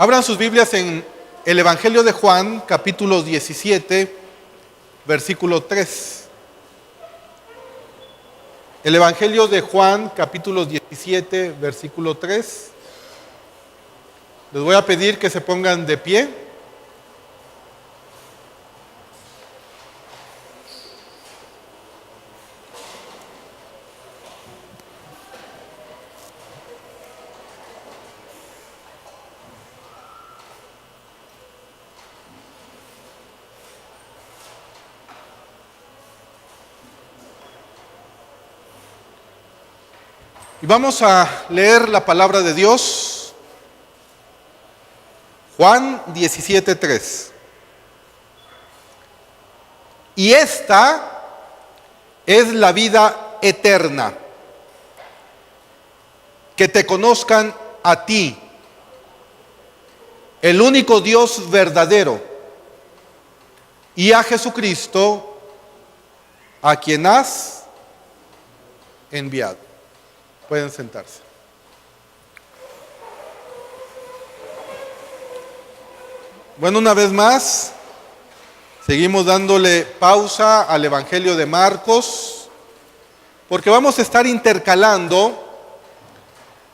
Abran sus Biblias en el Evangelio de Juan, capítulo 17, versículo 3. El Evangelio de Juan, capítulo 17, versículo 3. Les voy a pedir que se pongan de pie. Y vamos a leer la palabra de Dios. Juan 17:3. Y esta es la vida eterna, que te conozcan a ti, el único Dios verdadero, y a Jesucristo, a quien has enviado. Pueden sentarse. Bueno, una vez más, seguimos dándole pausa al Evangelio de Marcos, porque vamos a estar intercalando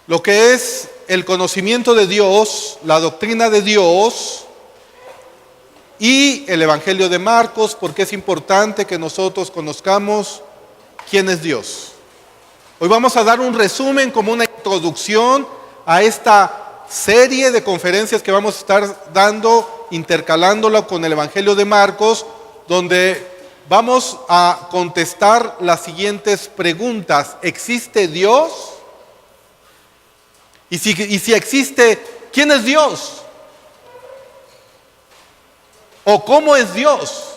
lo que es el conocimiento de Dios, la doctrina de Dios, y el Evangelio de Marcos, porque es importante que nosotros conozcamos quién es Dios. Hoy vamos a dar un resumen como una introducción a esta serie de conferencias que vamos a estar dando, intercalándola con el Evangelio de Marcos, donde vamos a contestar las siguientes preguntas. ¿Existe Dios? Y si existe, ¿quién es Dios? ¿O cómo es Dios?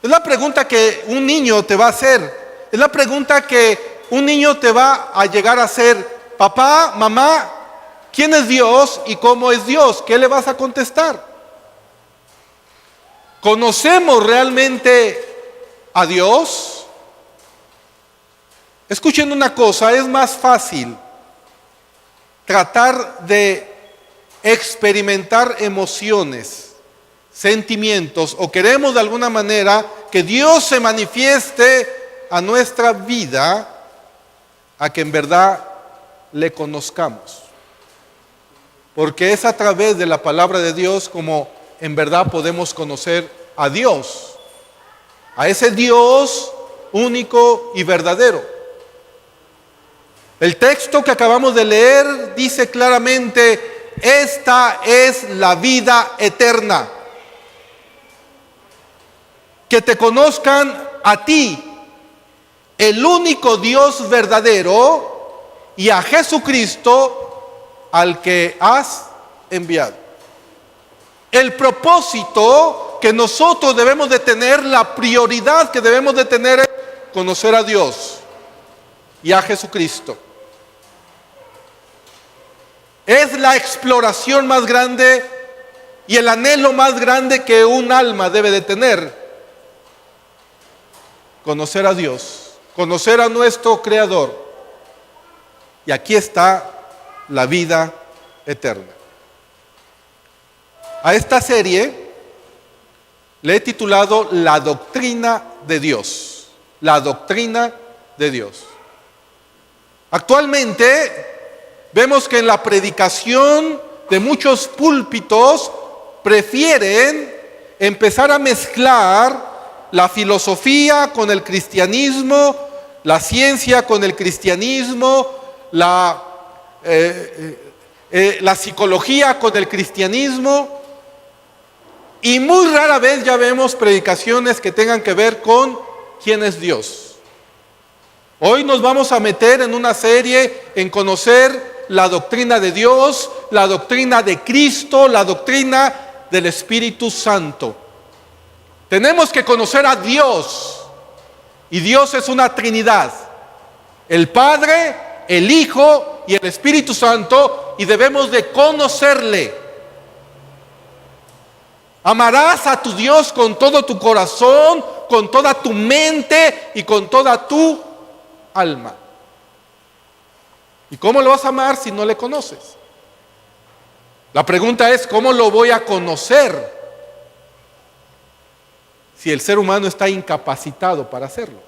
Es la pregunta que un niño te va a hacer. Es la pregunta que un niño te va a llegar a hacer: papá, mamá, ¿quién es Dios y cómo es Dios? ¿Qué le vas a contestar? ¿Conocemos realmente a Dios? Escuchen una cosa, es más fácil tratar de experimentar emociones, sentimientos, o queremos de alguna manera que Dios se manifieste a nuestra vida, a que en verdad le conozcamos. Porque es a través de la palabra de Dios como en verdad podemos conocer a Dios, a ese Dios único y verdadero. El texto que acabamos de leer dice claramente: esta es la vida eterna, que te conozcan a ti, el único Dios verdadero, y a Jesucristo, al que has enviado. El propósito que nosotros debemos de tener, la prioridad que debemos de tener, es conocer a Dios y a Jesucristo. Es la exploración más grande y el anhelo más grande que un alma debe de tener: conocer a Dios, conocer a nuestro Creador. Y aquí está la vida eterna. A esta serie le he titulado La doctrina de Dios. La doctrina de Dios. Actualmente vemos que en la predicación de muchos púlpitos prefieren empezar a mezclar la filosofía con el cristianismo, la ciencia con el cristianismo, la psicología con el cristianismo, y muy rara vez ya vemos predicaciones que tengan que ver con quién es Dios. Hoy nos vamos a meter en una serie en conocer la doctrina de Dios, la doctrina de Cristo, la doctrina del Espíritu Santo. Tenemos que conocer a Dios, y Dios es una Trinidad: el Padre, el Hijo y el Espíritu Santo, y debemos de conocerle. Amarás a tu Dios con todo tu corazón, con toda tu mente y con toda tu alma. ¿Y cómo lo vas a amar si no le conoces? La pregunta es, ¿cómo lo voy a conocer si el ser humano está incapacitado para hacerlo?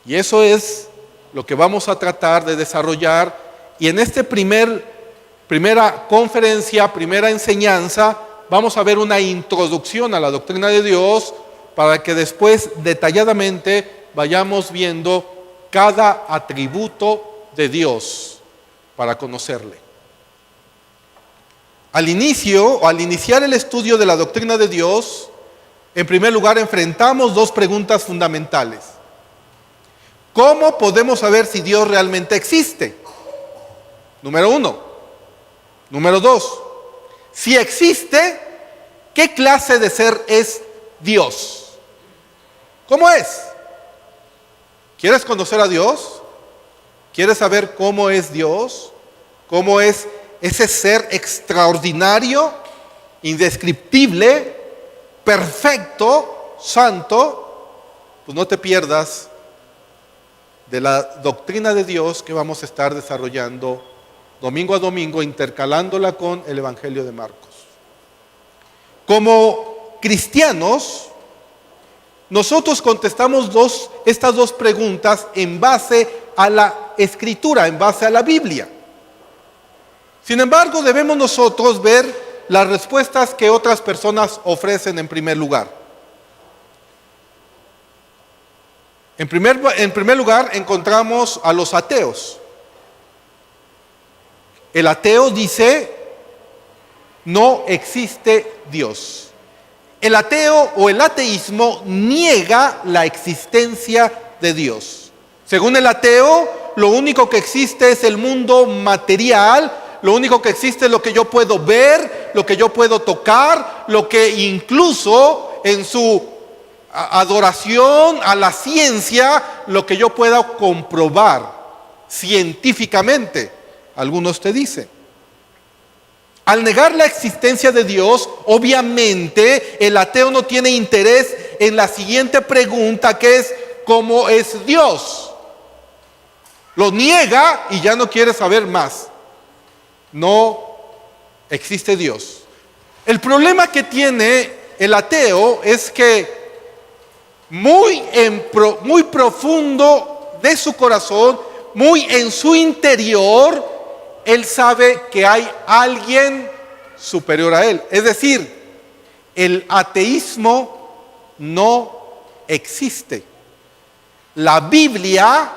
Y eso es lo que vamos a tratar de desarrollar. Y en esta primera conferencia, primera enseñanza, vamos a ver una introducción a la doctrina de Dios para que después detalladamente vayamos viendo cada atributo de Dios para conocerle. Al iniciar el estudio de la doctrina de Dios, en primer lugar enfrentamos dos preguntas fundamentales. ¿Cómo podemos saber si Dios realmente existe? Número 1. Número 2. Si existe, ¿qué clase de ser es Dios? ¿Cómo es? ¿Quieres conocer a Dios? ¿Quieres saber cómo es Dios? ¿Cómo es ese ser extraordinario, indescriptible, perfecto, santo? Pues no te pierdas de la doctrina de Dios que vamos a estar desarrollando domingo a domingo, intercalándola con el Evangelio de Marcos. Como cristianos, nosotros contestamos estas dos preguntas en base a la Escritura, en base a la Biblia. Sin embargo, debemos nosotros ver las respuestas que otras personas ofrecen en primer lugar. En primer lugar, encontramos a los ateos. El ateo dice, no existe Dios. El ateo o el ateísmo niega la existencia de Dios. Según el ateo, lo único que existe es el mundo material, lo único que existe es lo que yo puedo ver, lo que yo puedo tocar, lo que incluso en su adoración a la ciencia, lo que yo pueda comprobar científicamente, algunos te dicen. Al negar la existencia de Dios, obviamente el ateo no tiene interés en la siguiente pregunta, que es ¿cómo es Dios? Lo niega y ya no quiere saber más. No existe Dios. El problema que tiene el ateo es que muy profundo de su corazón, muy en su interior, él sabe que hay alguien superior a él. Es decir, el ateísmo no existe. La Biblia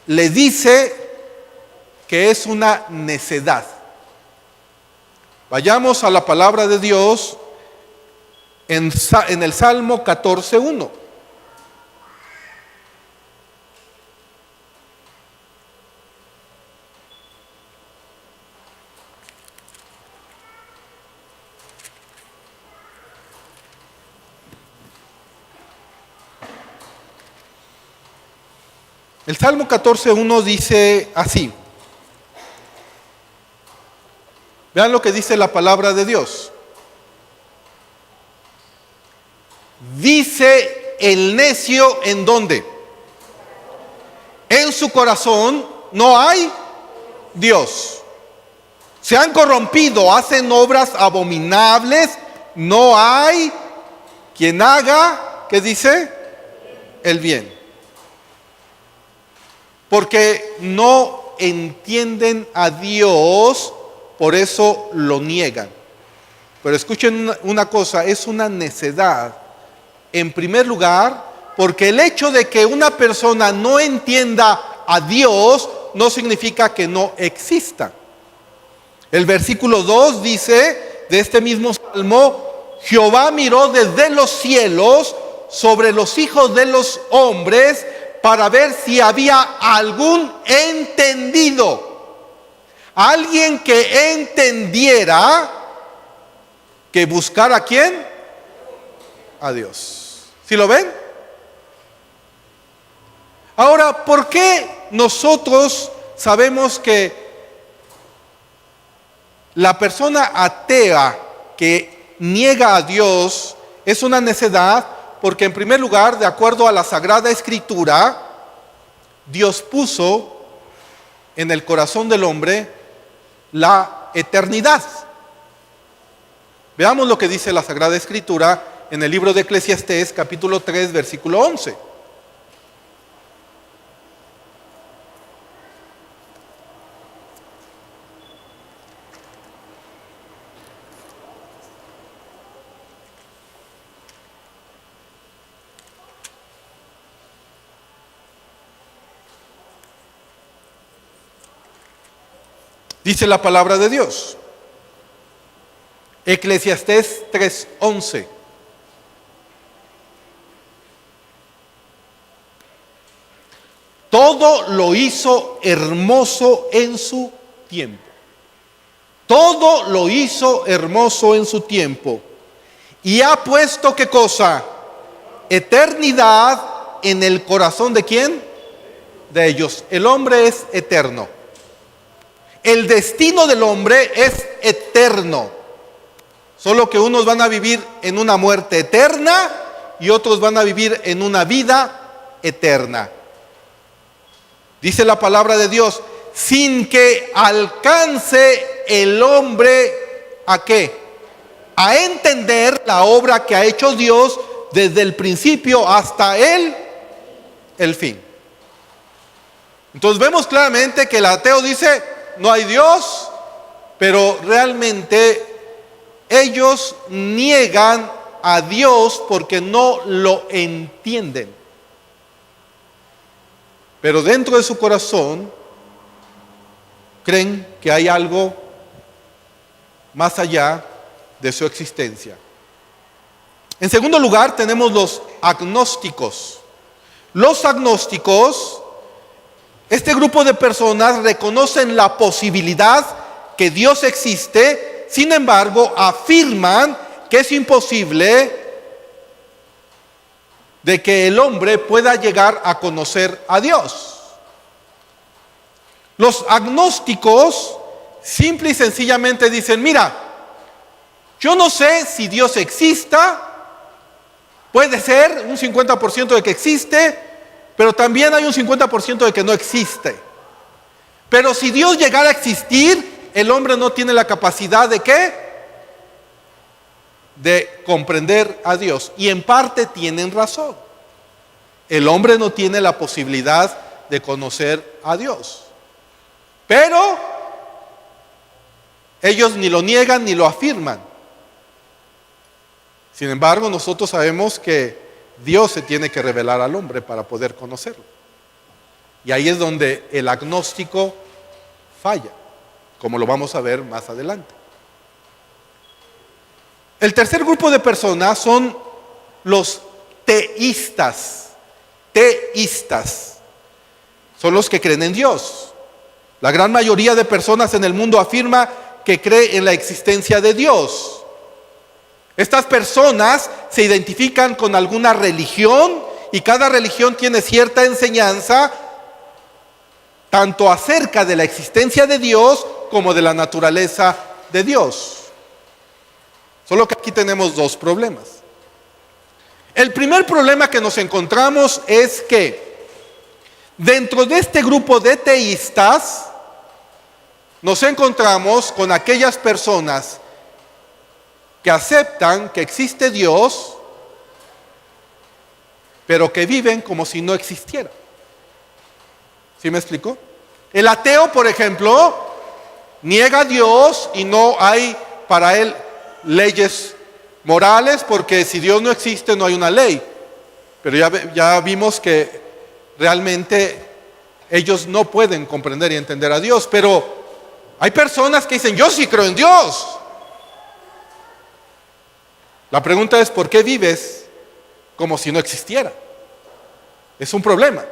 le dice que es una necedad. Vayamos a la palabra de Dios en el Salmo 14:1. El Salmo 14:1 dice así. Vean lo que dice la palabra de Dios. Dice el necio, ¿en dónde? En su corazón no hay Dios. Se han corrompido, hacen obras abominables, no hay quien haga, ¿qué dice? El bien. Porque no entienden a Dios, por eso lo niegan. Pero escuchen una cosa, es una necedad. En primer lugar, porque el hecho de que una persona no entienda a Dios no significa que no exista. El versículo 2 dice de este mismo salmo: Jehová miró desde los cielos sobre los hijos de los hombres para ver si había algún entendido, alguien que entendiera, que buscara ¿a quién? A Dios. ¿Sí lo ven? Ahora, ¿por qué nosotros sabemos que la persona atea que niega a Dios es una necedad? Porque en primer lugar, de acuerdo a la Sagrada Escritura, Dios puso en el corazón del hombre la la eternidad. Veamos lo que dice la Sagrada Escritura en el libro de Eclesiastés, capítulo 3, versículo 11. Dice la palabra de Dios. Eclesiastés 3:11. Todo lo hizo hermoso en su tiempo. Todo lo hizo hermoso en su tiempo. Y ha puesto, ¿qué cosa? Eternidad en el corazón ¿de quién? De ellos. El hombre es eterno. El destino del hombre es eterno. Solo que unos van a vivir en una muerte eterna y otros van a vivir en una vida eterna. Dice la palabra de Dios, sin que alcance el hombre ¿a qué? A entender la obra que ha hecho Dios desde el principio hasta el fin. Entonces vemos claramente que el ateo dice, no hay Dios, pero realmente ellos niegan a Dios porque no lo entienden. Pero dentro de su corazón creen que hay algo más allá de su existencia. En segundo lugar tenemos los agnósticos. Los agnósticos, este grupo de personas reconocen la posibilidad que Dios existe, sin embargo afirman que es imposible de que el hombre pueda llegar a conocer a Dios. Los agnósticos simple y sencillamente dicen, mira, yo no sé si Dios exista, puede ser un 50% de que existe, pero también hay un 50% de que no existe. Pero si Dios llegara a existir, el hombre no tiene la capacidad de ¿qué? De comprender a Dios. Y en parte tienen razón. El hombre no tiene la posibilidad de conocer a Dios. Pero ellos ni lo niegan ni lo afirman. Sin embargo, nosotros sabemos que Dios se tiene que revelar al hombre para poder conocerlo. Y ahí es donde el agnóstico falla, como lo vamos a ver más adelante. El tercer grupo de personas son los teístas. Teístas. Son los que creen en Dios. La gran mayoría de personas en el mundo afirma que cree en la existencia de Dios. Estas personas se identifican con alguna religión y cada religión tiene cierta enseñanza tanto acerca de la existencia de Dios como de la naturaleza de Dios. Solo que aquí tenemos dos problemas. El primer problema que nos encontramos es que dentro de este grupo de teístas nos encontramos con aquellas personas que aceptan que existe Dios, pero que viven como si no existiera. ¿Sí me explico? El ateo, por ejemplo, niega a Dios y no hay para él leyes morales, porque si Dios no existe no hay una ley. Pero ya vimos que realmente ellos no pueden comprender y entender a Dios. Pero hay personas que dicen, yo sí creo en Dios. La pregunta es, ¿por qué vives como si no existiera? Es un problema.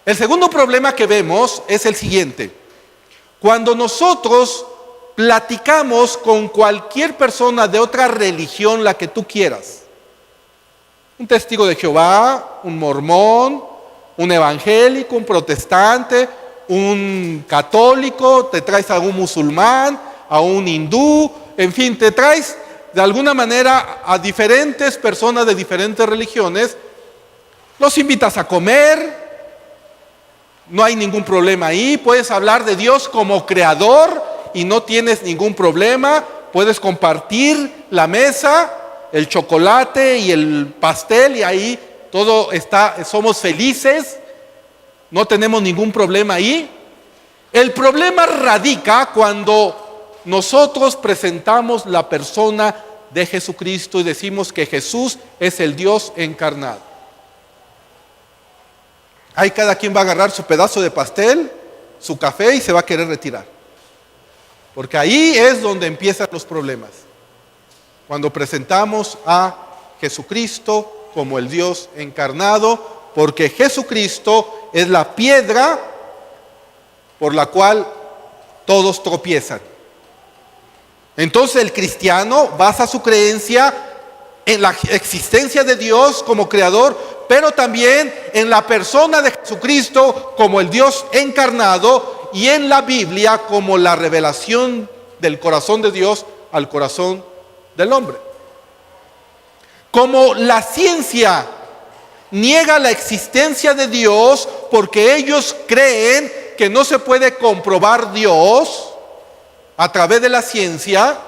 El segundo problema que vemos es el siguiente. Cuando nosotros platicamos con cualquier persona de otra religión, la que tú quieras, un testigo de Jehová, un mormón, un evangélico, un protestante, un católico, te traes a un musulmán, a un hindú, en fin, te traes de alguna manera a diferentes personas de diferentes religiones, los invitas a comer, no hay ningún problema ahí, puedes hablar de Dios como creador y no tienes ningún problema, puedes compartir la mesa, el chocolate y el pastel, y ahí todo está, somos felices, no tenemos ningún problema ahí. El problema radica cuando nosotros presentamos la persona de Jesucristo y decimos que Jesús es el Dios encarnado. Ahí cada quien va a agarrar su pedazo de pastel, su café y se va a querer retirar. Porque ahí es donde empiezan los problemas. Cuando presentamos a Jesucristo como el Dios encarnado, porque Jesucristo es la piedra por la cual todos tropiezan. Entonces el cristiano basa su creencia en la existencia de Dios como creador, pero también en la persona de Jesucristo como el Dios encarnado y en la Biblia como la revelación del corazón de Dios al corazón del hombre. Como la ciencia niega la existencia de Dios porque ellos creen que no se puede comprobar Dios a través de la ciencia,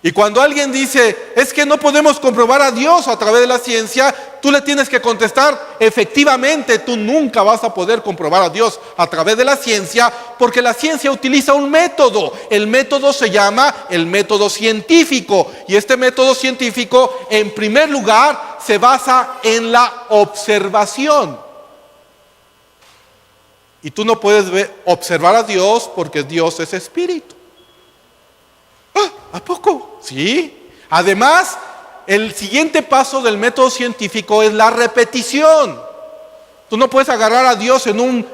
y cuando alguien dice, es que no podemos comprobar a Dios a través de la ciencia, tú le tienes que contestar, efectivamente, tú nunca vas a poder comprobar a Dios a través de la ciencia, porque la ciencia utiliza un método. El método se llama el método científico, y este método científico, en primer lugar, se basa en la observación. Y tú no puedes observar a Dios porque Dios es espíritu. ¿A poco? Sí. Además, el siguiente paso del método científico es la repetición. Tú no puedes agarrar a Dios en un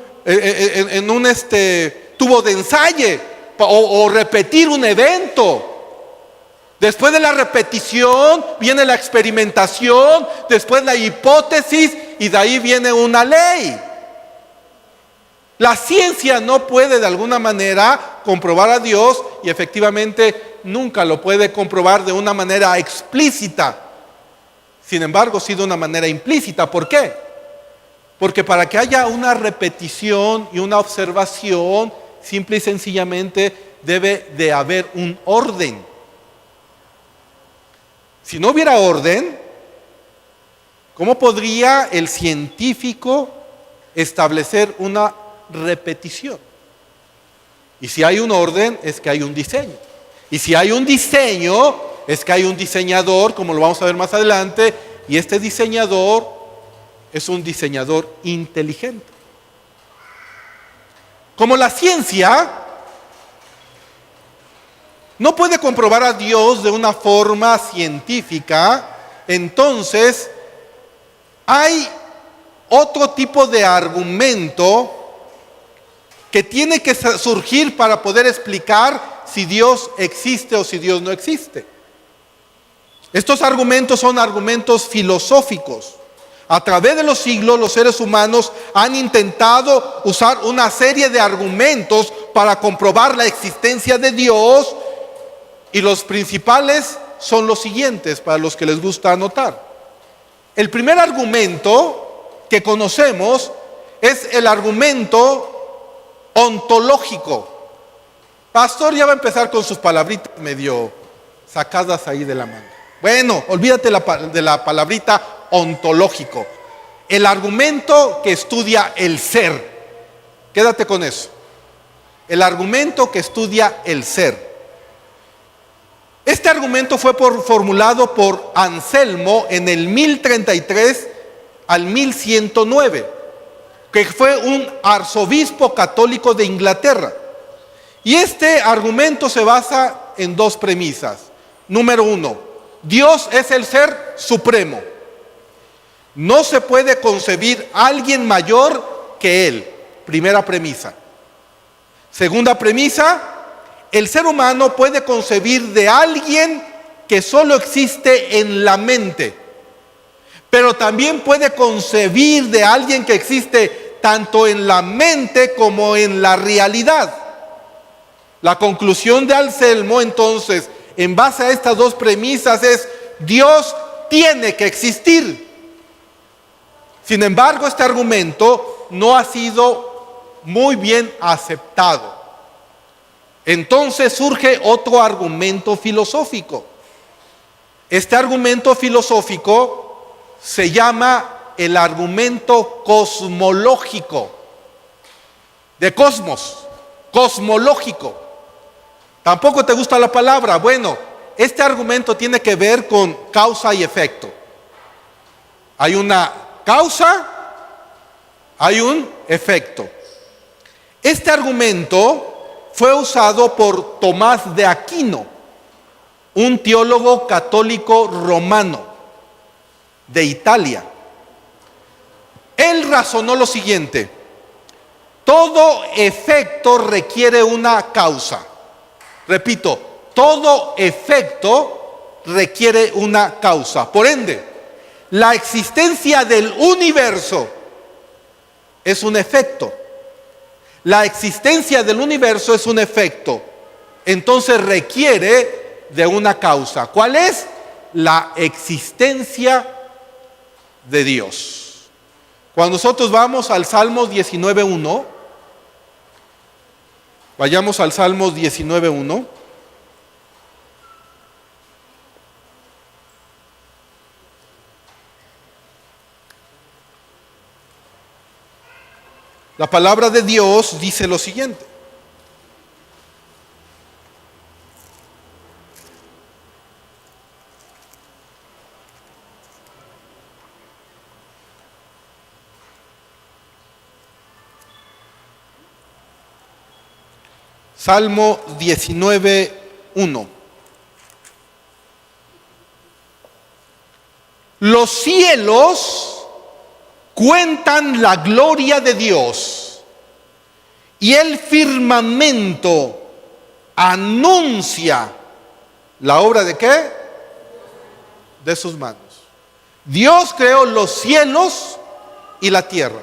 tubo de ensayo o repetir un evento. Después de la repetición viene la experimentación, después la hipótesis y de ahí viene una ley. La ciencia no puede de alguna manera comprobar a Dios y efectivamente nunca lo puede comprobar de una manera explícita. Sin embargo, sí de una manera implícita. ¿Por qué? Porque para que haya una repetición y una observación, simple y sencillamente debe de haber un orden. Si no hubiera orden, ¿cómo podría el científico establecer una repetición? Y si hay un orden, es que hay un diseño. Y si hay un diseño, es que hay un diseñador, como lo vamos a ver más adelante, y este diseñador es un diseñador inteligente. Como la ciencia no puede comprobar a Dios de una forma científica, entonces hay otro tipo de argumento que tiene que surgir para poder explicar si Dios existe o si Dios no existe. Estos argumentos son argumentos filosóficos. A través de los siglos, los seres humanos han intentado usar una serie de argumentos para comprobar la existencia de Dios, y los principales son los siguientes, para los que les gusta anotar. El primer argumento que conocemos es el argumento ontológico. Pastor, ya va a empezar con sus palabritas medio sacadas ahí de la manga. Bueno, olvídate de la palabrita ontológico. El argumento que estudia el ser. Quédate con eso. El argumento que estudia el ser. Este argumento fue formulado por Anselmo en el 1033 al 1109, que fue un arzobispo católico de Inglaterra. Y este argumento se basa en dos premisas. Número uno, Dios es el ser supremo. No se puede concebir a alguien mayor que Él. Primera premisa. Segunda premisa, el ser humano puede concebir de alguien que solo existe en la mente, pero también puede concebir de alguien que existe tanto en la mente como en la realidad. La conclusión de Anselmo, entonces, en base a estas dos premisas es: Dios tiene que existir. Sin embargo, este argumento no ha sido muy bien aceptado. Entonces surge otro argumento filosófico. Este argumento filosófico se llama el argumento cosmológico, de cosmos, cosmológico. ¿Tampoco te gusta la palabra? Bueno, este argumento tiene que ver con causa y efecto. Hay una causa, hay un efecto. Este argumento fue usado por Tomás de Aquino, un teólogo católico romano de Italia. Él razonó lo siguiente: todo efecto requiere una causa. Repito, todo efecto requiere una causa. Por ende, la existencia del universo es un efecto. La existencia del universo es un efecto. Entonces requiere de una causa. ¿Cuál es? La existencia de Dios. Cuando nosotros vamos al Salmos 19.1, vayamos al Salmos 19.1. La palabra de Dios dice lo siguiente: Salmo 19.1. Los cielos cuentan la gloria de Dios, y el firmamento anuncia la obra ¿de qué? De sus manos. Dios creó los cielos y la tierra.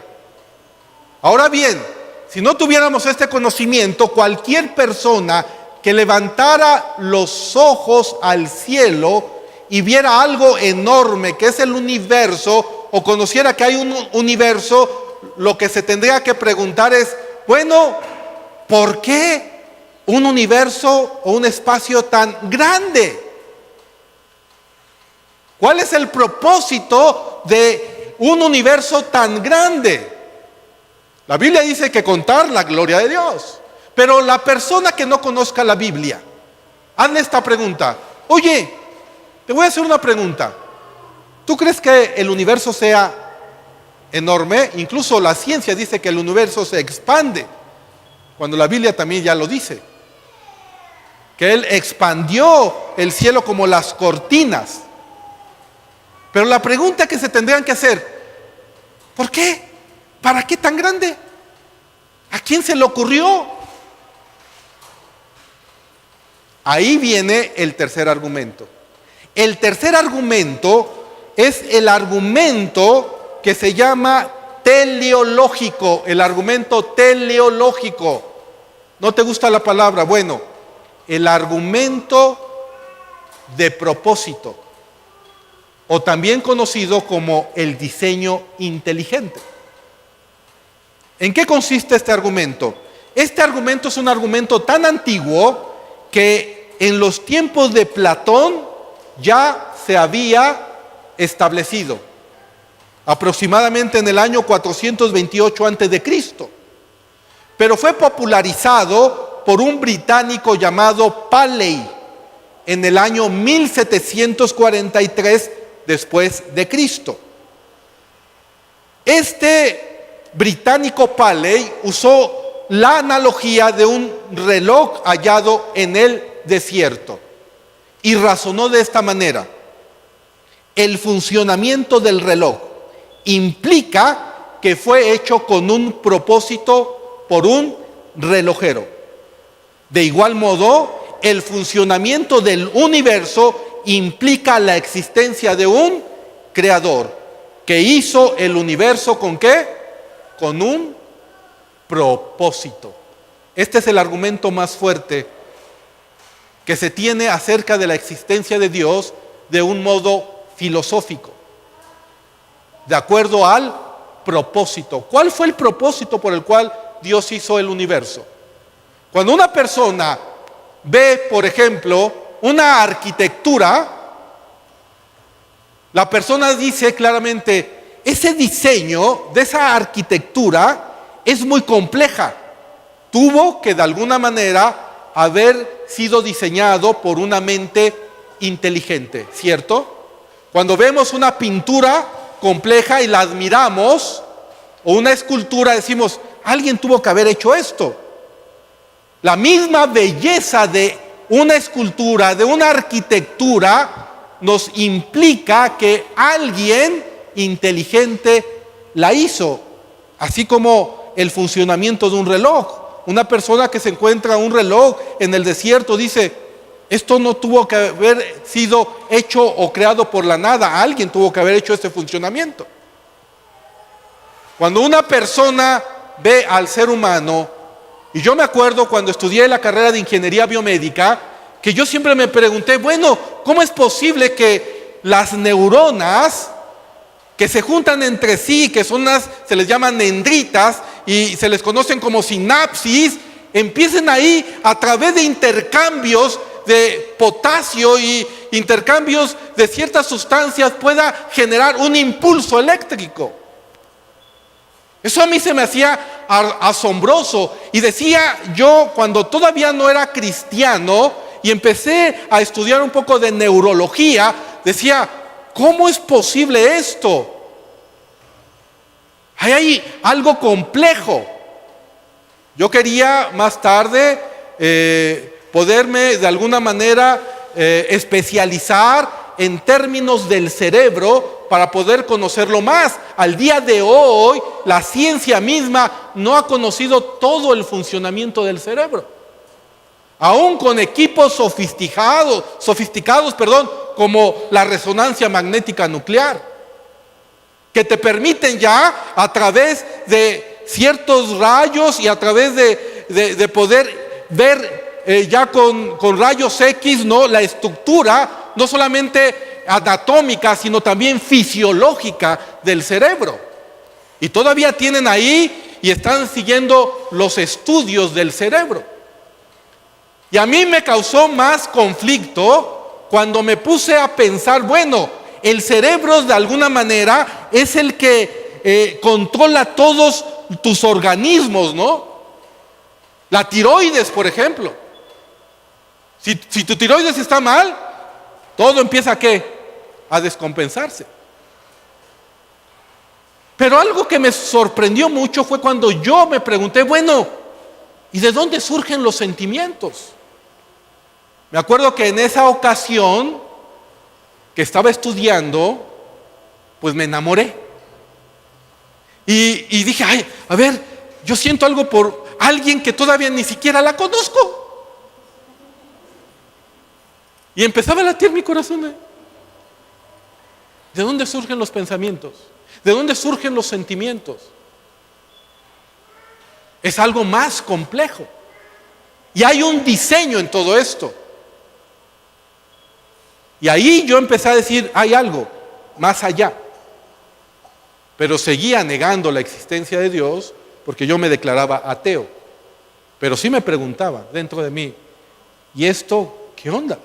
Ahora bien, si no tuviéramos este conocimiento, cualquier persona que levantara los ojos al cielo y viera algo enorme que es el universo, o conociera que hay un universo, lo que se tendría que preguntar es, bueno, ¿por qué un universo o un espacio tan grande? ¿Cuál es el propósito de un universo tan grande? La Biblia dice que contar la gloria de Dios. Pero la persona que no conozca la Biblia, hazle esta pregunta: oye, te voy a hacer una pregunta. ¿Tú crees que el universo sea enorme? Incluso la ciencia dice que el universo se expande, cuando la Biblia también ya lo dice, que Él expandió el cielo como las cortinas. Pero la pregunta que se tendrían que hacer: ¿por qué? ¿Para qué tan grande? ¿A quién se le ocurrió? Ahí viene el tercer argumento. El tercer argumento es el argumento que se llama teleológico, el argumento teleológico. ¿No te gusta la palabra? Bueno, el argumento de propósito, o también conocido como el diseño inteligente. ¿En qué consiste este argumento? Este argumento es un argumento tan antiguo que en los tiempos de Platón ya se había establecido, aproximadamente en el año 428 a.C., pero fue popularizado por un británico llamado Paley en el año 1743 después de Cristo. Este británico Paley usó la analogía de un reloj hallado en el desierto y razonó de esta manera: el funcionamiento del reloj implica que fue hecho con un propósito por un relojero. De igual modo, el funcionamiento del universo implica la existencia de un creador que hizo el universo ¿con qué? Con un propósito. Este es el argumento más fuerte que se tiene acerca de la existencia de Dios de un modo filosófico, de acuerdo al propósito. ¿Cuál fue el propósito por el cual Dios hizo el universo? Cuando una persona ve, por ejemplo, una arquitectura, la persona dice claramente, ese diseño de esa arquitectura es muy compleja. Tuvo que de alguna manera haber sido diseñado por una mente inteligente, ¿cierto? Cuando vemos una pintura compleja y la admiramos, o una escultura, decimos, alguien tuvo que haber hecho esto. La misma belleza de una escultura, de una arquitectura, nos implica que alguien inteligente la hizo, así como el funcionamiento de un reloj. Una persona que se encuentra un reloj en el desierto dice, esto no tuvo que haber sido hecho o creado por la nada, alguien tuvo que haber hecho este funcionamiento. Cuando una persona ve al ser humano, y yo me acuerdo cuando estudié la carrera de ingeniería biomédica, que yo siempre me pregunté, bueno, ¿cómo es posible que las neuronas que se juntan entre sí, que son se les llaman dendritas y se les conocen como sinapsis, empiecen ahí a través de intercambios de potasio y intercambios de ciertas sustancias pueda generar un impulso eléctrico? Eso a mí se me hacía asombroso, y decía yo, cuando todavía no era cristiano y empecé a estudiar un poco de neurología, decía, ¿cómo es posible esto? Hay algo complejo. Yo quería más tarde poderme de alguna manera especializar en términos del cerebro para poder conocerlo más. Al día de hoy, la ciencia misma no ha conocido todo el funcionamiento del cerebro. Aún con equipos sofisticados, como la resonancia magnética nuclear, que te permiten ya a través de ciertos rayos y a través de poder ver ya con rayos X, ¿no?, la estructura, no solamente anatómica, sino también fisiológica del cerebro. Y todavía tienen ahí y están siguiendo los estudios del cerebro. Y a mí me causó más conflicto cuando me puse a pensar, bueno, el cerebro de alguna manera es el que controla todos tus organismos, ¿no? La tiroides, por ejemplo. Si tu tiroides está mal, todo empieza ¿a qué? A descompensarse. Pero algo que me sorprendió mucho fue cuando yo me pregunté, bueno, ¿y de dónde surgen los sentimientos? Me acuerdo que en esa ocasión que estaba estudiando, pues me enamoré. Y dije, ay, a ver, yo siento algo por alguien que todavía ni siquiera la conozco. Y empezaba a latir mi corazón. ¿De dónde surgen los pensamientos? ¿De dónde surgen los sentimientos? Es algo más complejo. Y hay un diseño en todo esto. Y ahí yo empecé a decir, hay algo más allá. Pero seguía negando la existencia de Dios porque yo me declaraba ateo. Pero sí me preguntaba dentro de mí, ¿y esto qué onda?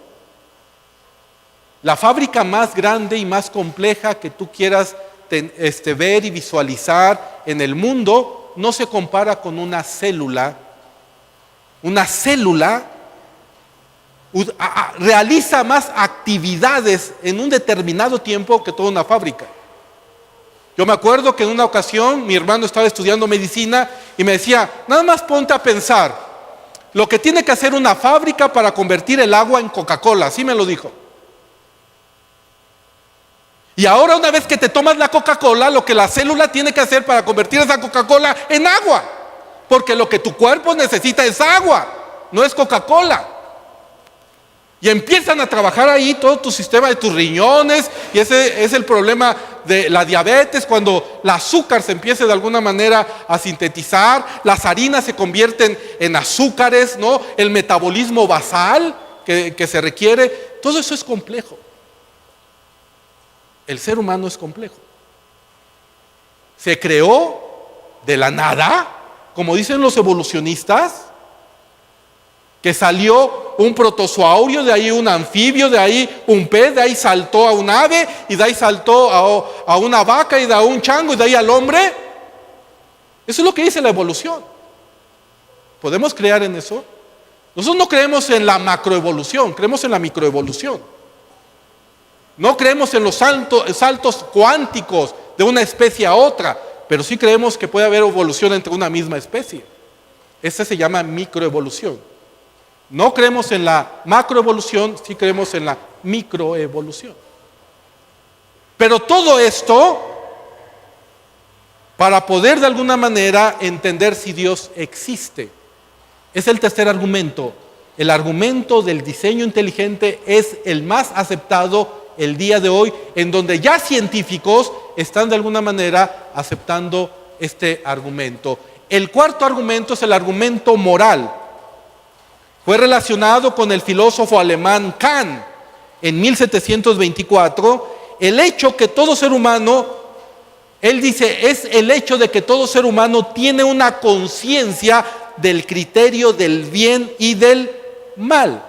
La fábrica más grande y más compleja que tú quieras ver y visualizar en el mundo no se compara con una célula. Una célula realiza más actividades en un determinado tiempo que toda una fábrica. Yo me acuerdo que en una ocasión mi hermano estaba estudiando medicina y me decía, nada más ponte a pensar lo que tiene que hacer una fábrica para convertir el agua en Coca-Cola, así me lo dijo. Y ahora, una vez que te tomas la Coca-Cola, lo que la célula tiene que hacer para convertir esa Coca-Cola en agua, porque lo que tu cuerpo necesita es agua, no es Coca-Cola. Y empiezan a trabajar ahí todo tu sistema de tus riñones, y ese es el problema de la diabetes, cuando el azúcar se empieza de alguna manera a sintetizar, las harinas se convierten en azúcares, ¿no? El metabolismo basal que se requiere, todo eso es complejo. El ser humano es complejo. Se creó de la nada, como dicen los evolucionistas, que salió un protozoorio, de ahí un anfibio, de ahí un pez, de ahí saltó a un ave, y de ahí saltó a una vaca, y de ahí a un chango, y de ahí al hombre. Eso es lo que dice la evolución. ¿Podemos creer en eso? Nosotros no creemos en la macroevolución, creemos en la microevolución. No creemos en los saltos cuánticos de una especie a otra, pero sí creemos que puede haber evolución entre una misma especie. Esa se llama microevolución. No creemos en la macroevolución, sí creemos en la microevolución. Pero todo esto para poder de alguna manera entender si Dios existe. Es el tercer argumento. El argumento del diseño inteligente es el más aceptado el día de hoy, en donde ya científicos están de alguna manera aceptando este argumento. El cuarto argumento es el argumento moral. Fue relacionado con el filósofo alemán Kant en 1724. El hecho que todo ser humano, él dice, es el hecho de que todo ser humano tiene una conciencia del criterio del bien y del mal.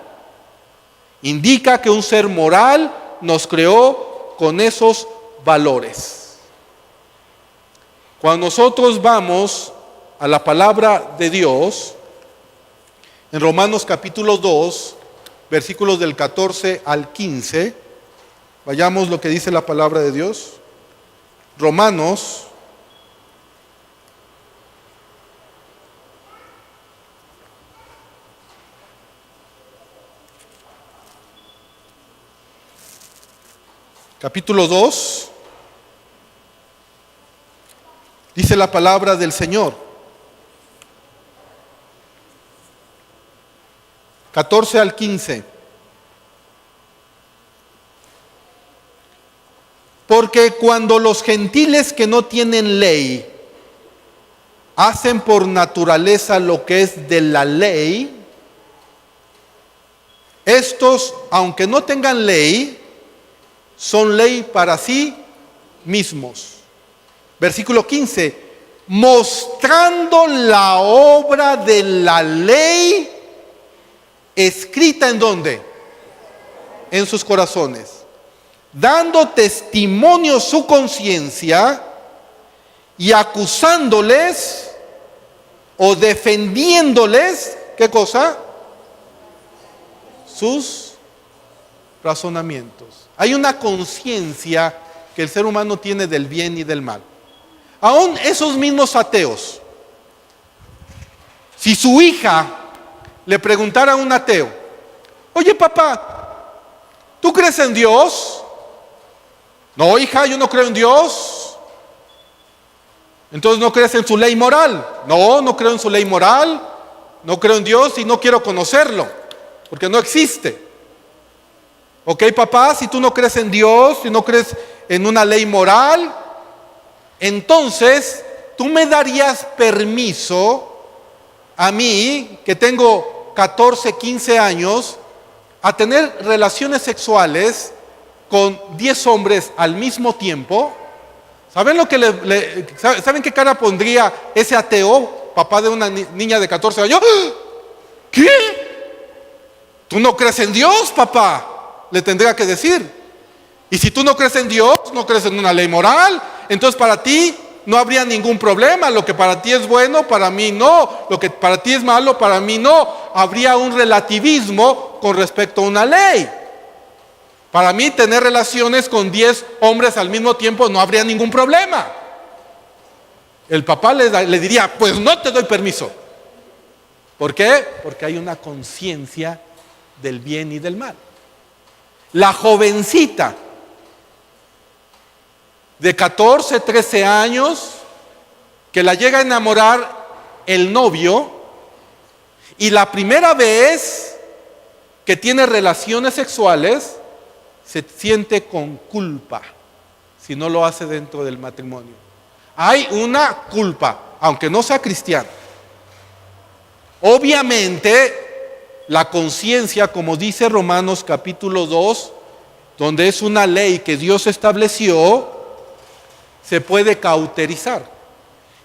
Indica que un ser moral nos creó con esos valores. Cuando nosotros vamos a la palabra de Dios, en Romanos capítulo 2, versículos del 14 al 15, vayamos lo que dice la palabra de Dios. Romanos capítulo 2, dice la palabra del Señor. 14 al 15. Porque cuando los gentiles que no tienen ley hacen por naturaleza lo que es de la ley, estos, aunque no tengan ley, son ley para sí mismos. Versículo 15. Mostrando la obra de la ley escrita ¿en dónde? En sus corazones, dando testimonio su conciencia y acusándoles o defendiéndoles, ¿qué cosa? Sus razonamientos. Hay una conciencia que el ser humano tiene del bien y del mal. Aún esos mismos ateos, si su hija le preguntara a un ateo, oye papá, ¿tú crees en Dios? No, hija, yo no creo en Dios. Entonces no crees en su ley moral. No, no creo en su ley moral, no creo en Dios y no quiero conocerlo, porque no existe. Ok, papá, si tú no crees en Dios, si no crees en una ley moral, entonces tú me darías permiso a mí, que tengo 14, 15 años, a tener relaciones sexuales con 10 hombres al mismo tiempo. ¿Saben lo que ¿saben qué cara pondría ese ateo, papá de una niña de 14 años? ¿Qué? ¿Tú no crees en Dios, papá? Le tendría que decir. Y si tú no crees en Dios, no crees en una ley moral, entonces para ti no habría ningún problema. Lo que para ti es bueno, para mí no. Lo que para ti es malo, para mí no. Habría un relativismo con respecto a una ley. Para mí tener relaciones con 10 hombres al mismo tiempo no habría ningún problema. El papá le diría, pues no te doy permiso. ¿Por qué? Porque hay una conciencia del bien y del mal. La jovencita de 14, 13 años, que la llega a enamorar el novio, y la primera vez que tiene relaciones sexuales, se siente con culpa si no lo hace dentro del matrimonio. Hay una culpa, aunque no sea cristiano. Obviamente, la conciencia, como dice Romanos capítulo 2, donde es una ley que Dios estableció, se puede cauterizar.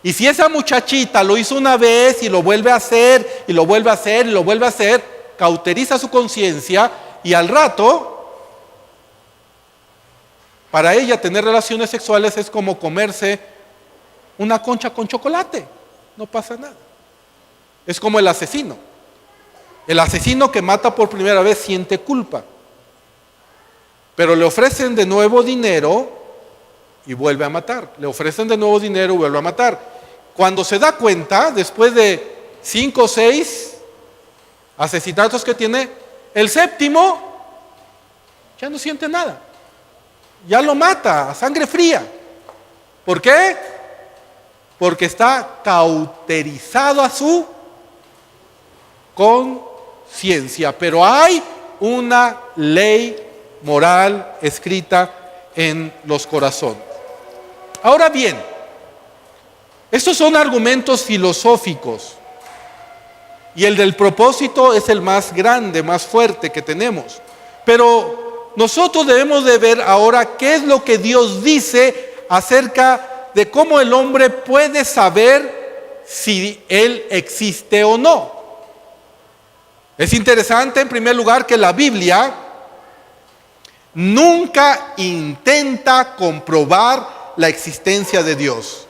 Y si esa muchachita lo hizo una vez y lo vuelve a hacer, y lo vuelve a hacer, y lo vuelve a hacer, cauteriza su conciencia y al rato, para ella tener relaciones sexuales es como comerse una concha con chocolate. No pasa nada. Es como el asesino. El asesino que mata por primera vez siente culpa. Pero le ofrecen de nuevo dinero y vuelve a matar. Le ofrecen de nuevo dinero y vuelve a matar. Cuando se da cuenta, después de 5 o 6 asesinatos que tiene, el séptimo ya no siente nada. Ya lo mata a sangre fría. ¿Por qué? Porque está cauterizado a su conciencia. Pero hay una ley moral escrita en los corazones. Ahora bien, estos son argumentos filosóficos y el del propósito es el más grande, más fuerte que tenemos. Pero nosotros debemos de ver ahora qué es lo que Dios dice acerca de cómo el hombre puede saber si Él existe o no. Es interesante, en primer lugar, que la Biblia nunca intenta comprobar la existencia de Dios.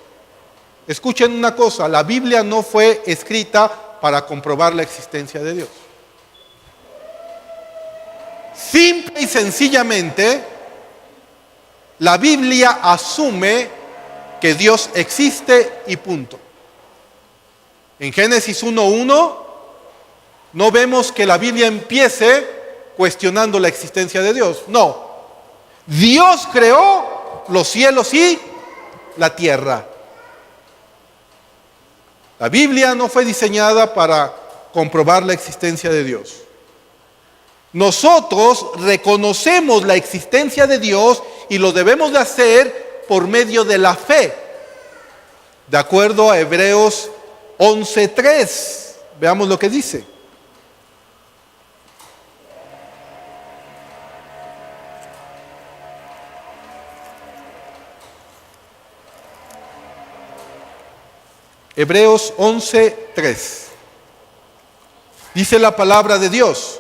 Escuchen una cosa, la Biblia no fue escrita para comprobar la existencia de Dios. Simple y sencillamente, la Biblia asume que Dios existe y punto. En Génesis 1:1 no vemos que la Biblia empiece cuestionando la existencia de Dios. No. Dios creó los cielos y la tierra. La Biblia no fue diseñada para comprobar la existencia de Dios. Nosotros reconocemos la existencia de Dios y lo debemos de hacer por medio de la fe. De acuerdo a Hebreos 11:3. Veamos lo que dice. Hebreos 11:3. Dice la palabra de Dios: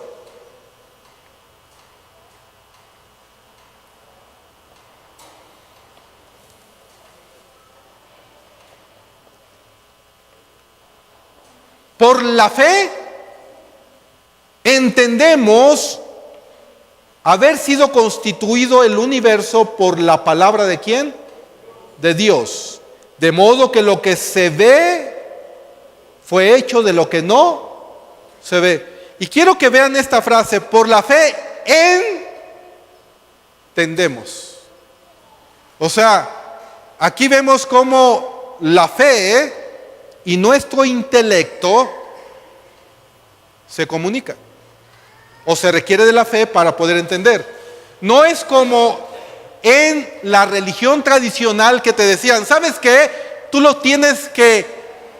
por la fe entendemos haber sido constituido el universo por la palabra ¿de quién? De Dios. De modo que lo que se ve fue hecho de lo que no se ve. Y quiero que vean esta frase: por la fe entendemos. O sea, aquí vemos cómo la fe y nuestro intelecto se comunican. O se requiere de la fe para poder entender. No es como en la religión tradicional que te decían, ¿sabes qué? Tú lo tienes que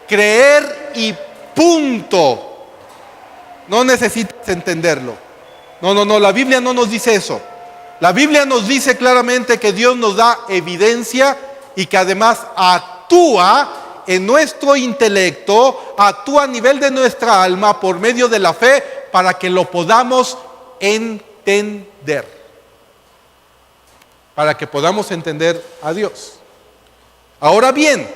creer y punto. No necesitas entenderlo. No, la Biblia no nos dice eso. La Biblia nos dice claramente que Dios nos da evidencia y que además actúa en nuestro intelecto, actúa a nivel de nuestra alma por medio de la fe para que lo podamos entender. Para que podamos entender a Dios. Ahora bien,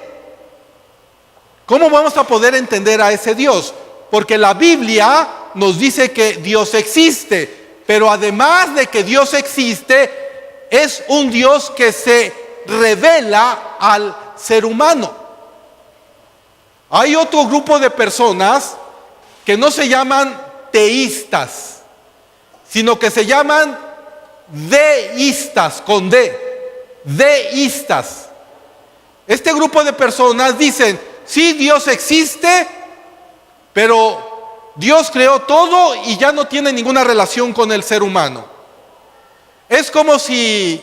¿cómo vamos a poder entender a ese Dios? Porque la Biblia nos dice que Dios existe, pero además de que Dios existe, es un Dios que se revela al ser humano. Hay otro grupo de personas que no se llaman teístas, sino que se llaman deístas, con D, deístas. Este grupo de personas dicen, sí, Dios existe, pero Dios creó todo y ya no tiene ninguna relación con el ser humano. Es como si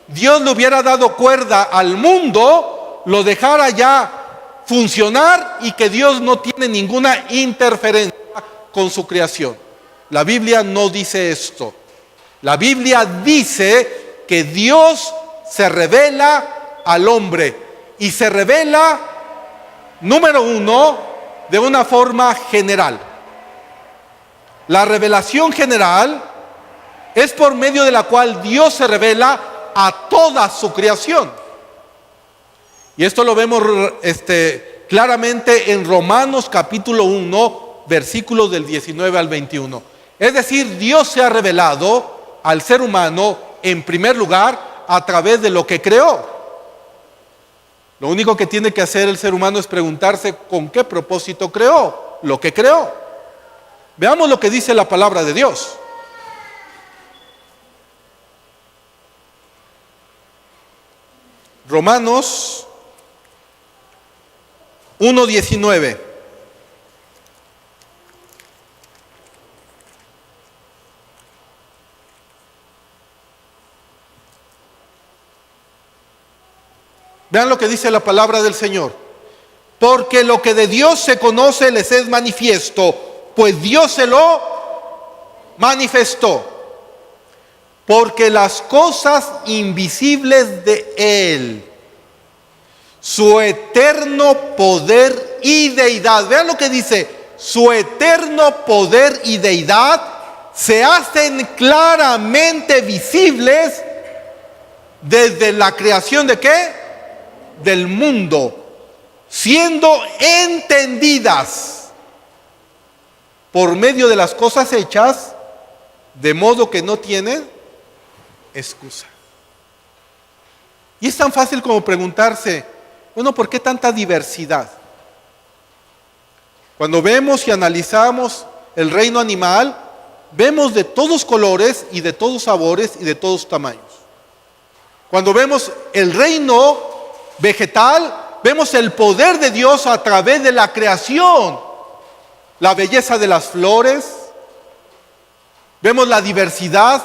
Dios le hubiera dado cuerda al mundo, lo dejara ya funcionar y que Dios no tiene ninguna interferencia con su creación. La Biblia no dice esto. La Biblia dice que Dios se revela al hombre y se revela, número uno, de una forma general. La revelación general es por medio de la cual Dios se revela a toda su creación. Y esto lo vemos claramente en Romanos capítulo 1, versículos del 19 al 21. Es decir, Dios se ha revelado al ser humano en primer lugar a través de lo que creó. Lo único que tiene que hacer el ser humano es preguntarse con qué propósito creó lo que creó. Veamos lo que dice la palabra de Dios. Romanos 1:19. Vean lo que dice la palabra del Señor. Porque lo que de Dios se conoce les es manifiesto, pues Dios se lo manifestó. Porque las cosas invisibles de Él, su eterno poder y deidad, vean lo que dice, su eterno poder y deidad se hacen claramente visibles desde la creación ¿de qué? Del mundo, siendo entendidas por medio de las cosas hechas, de modo que no tienen excusa. Y es tan fácil como preguntarse, bueno, ¿por qué tanta diversidad? Cuando vemos y analizamos el reino animal, vemos de todos colores y de todos sabores y de todos tamaños. Cuando vemos el reino vegetal, vemos el poder de Dios a través de la creación, la belleza de las flores, vemos la diversidad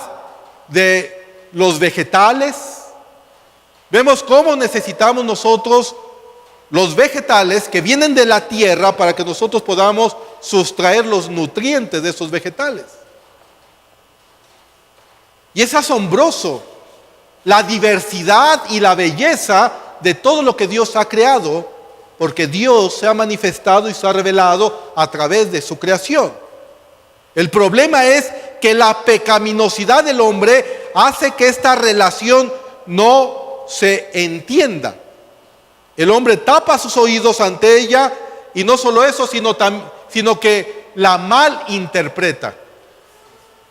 de los vegetales, vemos cómo necesitamos nosotros los vegetales que vienen de la tierra para que nosotros podamos sustraer los nutrientes de esos vegetales. Y es asombroso la diversidad y la belleza de todo lo que Dios ha creado, porque Dios se ha manifestado y se ha revelado a través de su creación. El problema es que la pecaminosidad del hombre hace que esta relación no se entienda. El hombre tapa sus oídos ante ella y no solo eso, sino que la malinterpreta.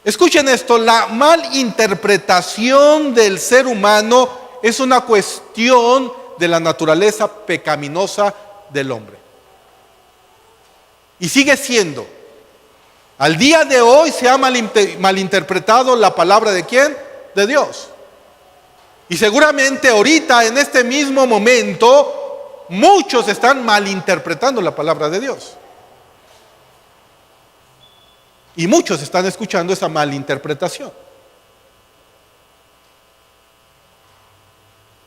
Escuchen esto, la malinterpretación del ser humano es una cuestión de la naturaleza pecaminosa del hombre. Y sigue siendo. Al día de hoy se ha malinterpretado la palabra ¿de quién? De Dios. Y seguramente ahorita, en este mismo momento, muchos están malinterpretando la palabra de Dios. Y muchos están escuchando esa malinterpretación.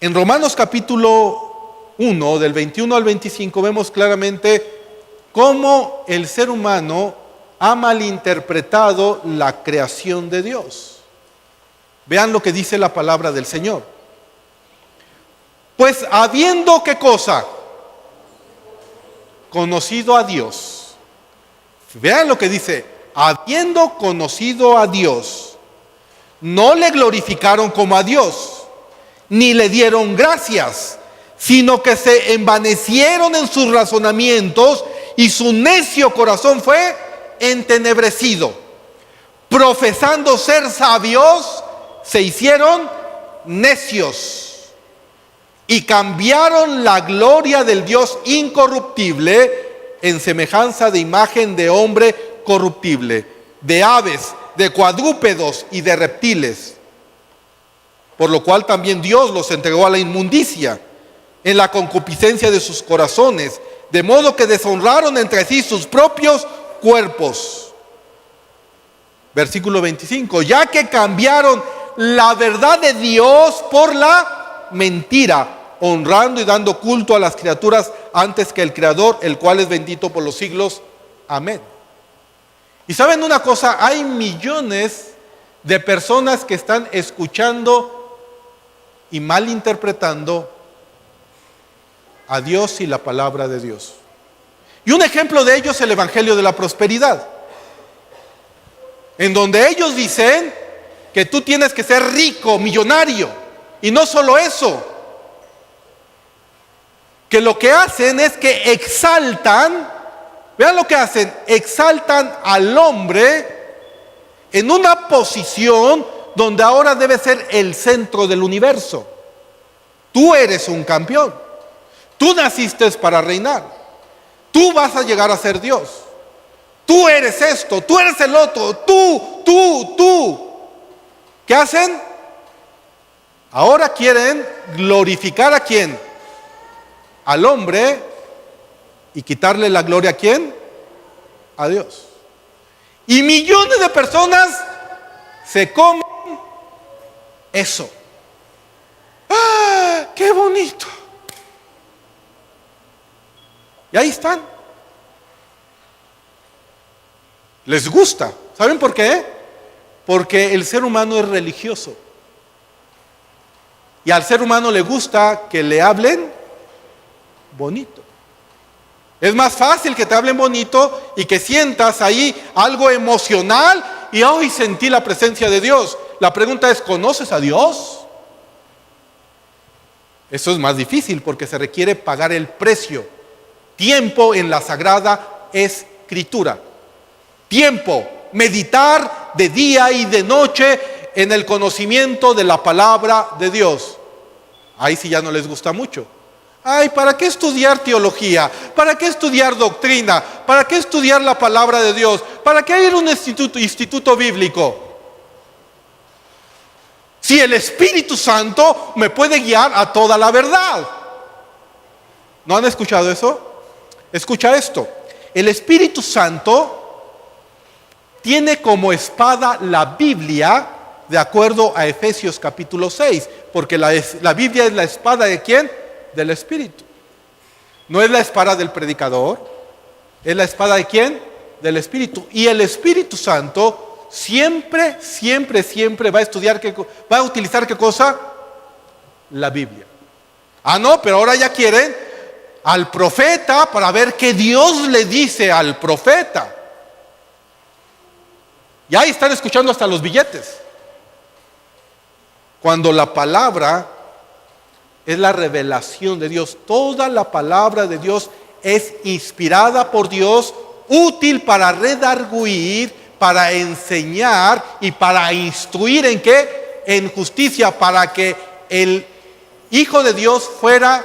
En Romanos capítulo 1, del 21 al 25, vemos claramente cómo el ser humano ha malinterpretado la creación de Dios. Vean lo que dice la palabra del Señor. Pues habiendo ¿qué cosa? Conocido a Dios. Vean lo que dice. Habiendo conocido a Dios, no le glorificaron como a Dios, ni le dieron gracias, sino que se envanecieron en sus razonamientos y su necio corazón fue entenebrecido. Profesando ser sabios, se hicieron necios y cambiaron la gloria del Dios incorruptible en semejanza de imagen de hombre corruptible, de aves, de cuadrúpedos y de reptiles. Por lo cual también Dios los entregó a la inmundicia en la concupiscencia de sus corazones, de modo que deshonraron entre sí sus propios cuerpos. Versículo 25, ya que cambiaron la verdad de Dios por la mentira, honrando y dando culto a las criaturas antes que el Creador, el cual es bendito por los siglos. Amén. Y saben una cosa, hay millones de personas que están escuchando y malinterpretando a Dios y la palabra de Dios. Y un ejemplo de ello es el Evangelio de la Prosperidad. en donde ellos dicen que tú tienes que ser rico, millonario. Y no solo eso, que lo que hacen es que exaltan, vean lo que hacen, exaltan al hombre en una posición donde ahora debe ser el centro del universo. Tú eres un campeón, tú naciste para reinar, tú vas a llegar a ser Dios, tú eres esto, tú eres el otro, tú. ¿Qué hacen? Ahora quieren glorificar ¿a quién? Al hombre, y quitarle la gloria ¿a quién? A Dios. Y millones de personas se comen eso. ¡Ah, qué bonito! Y ahí están. Les gusta. ¿Saben por qué? Porque el ser humano es religioso. Y al ser humano le gusta que le hablen bonito. Es más fácil que te hablen bonito y que sientas ahí algo emocional y hoy sentí la presencia de Dios. La pregunta es, ¿conoces a Dios? Eso es más difícil porque se requiere pagar el precio. Tiempo en la Sagrada Escritura. Tiempo, meditar de día y de noche en el conocimiento de la palabra de Dios. Ahí sí ya no les gusta mucho. Ay, ¿para qué estudiar teología? ¿Para qué estudiar doctrina? ¿Para qué estudiar la palabra de Dios? ¿Para qué ir a un instituto bíblico? Si el Espíritu Santo me puede guiar a toda la verdad. ¿No han escuchado eso? Escucha esto. El Espíritu Santo tiene como espada la Biblia, de acuerdo a Efesios capítulo 6, porque la Biblia es la espada ¿de quién? Del Espíritu. No es la espada del predicador, es la espada ¿de quién? Del Espíritu. Y el Espíritu Santo siempre va a estudiar, va a utilizar ¿qué cosa? La Biblia. Ah, no, pero ahora ya quieren al profeta para ver qué Dios le dice al profeta. Y ahí están escuchando hasta los billetes. Cuando la palabra es la revelación de Dios. Toda la palabra de Dios es inspirada por Dios, útil para redarguir, para enseñar y para instruir ¿en qué? En justicia, para que el Hijo de Dios fuera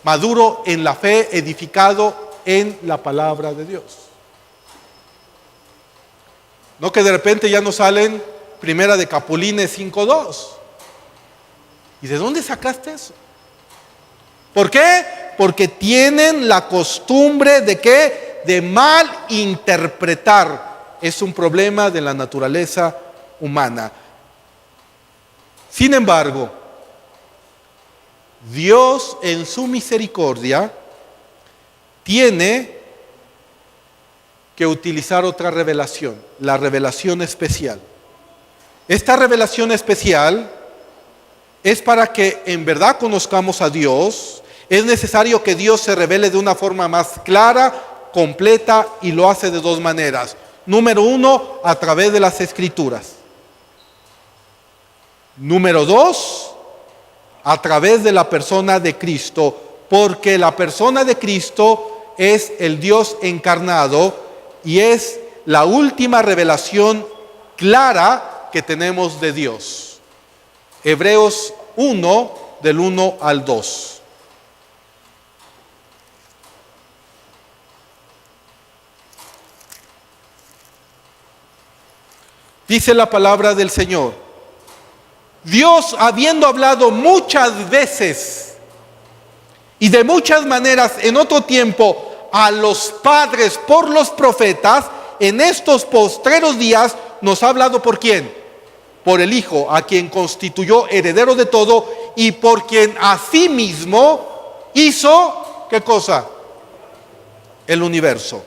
maduro en la fe, edificado en la palabra de Dios. No que de repente ya nos salen Primera de Capulines 5:2. ¿Y de dónde sacaste eso? ¿Por qué? Porque tienen la costumbre de ¿qué? De mal interpretar. Es un problema de la naturaleza humana. Sin embargo, Dios en su misericordia tiene que utilizar otra revelación, la revelación especial. Esta revelación especial es para que en verdad conozcamos a Dios. Es necesario que Dios se revele de una forma más clara, completa, y lo hace de dos maneras. Número uno, a través de las Escrituras. Número dos, a través de la persona de Cristo, porque la persona de Cristo es el Dios encarnado y es la última revelación clara que tenemos de Dios. Hebreos 1, del 1 al 2. Dice la palabra del Señor: Dios, habiendo hablado muchas veces y de muchas maneras en otro tiempo a los padres por los profetas, en estos postreros días nos ha hablado ¿por quién? Por el Hijo, a quien constituyó heredero de todo y por quien asimismo hizo, ¿qué cosa? El universo.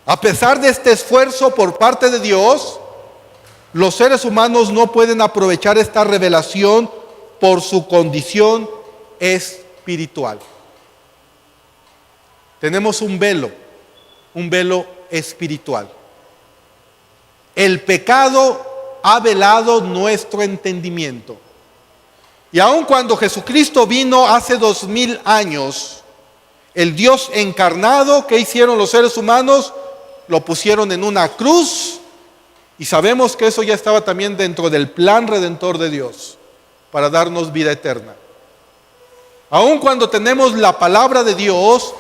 A pesar de este esfuerzo por parte de Dios, los seres humanos no pueden aprovechar esta revelación por su condición espiritual. Tenemos un velo espiritual. el pecado ha velado nuestro entendimiento. Y aun cuando Jesucristo vino hace 2000 años, el Dios encarnado, ¿qué hicieron los seres humanos? Lo pusieron en una cruz, y sabemos que eso ya estaba también dentro del plan redentor de Dios, para darnos vida eterna. Aun cuando tenemos la palabra de Dios,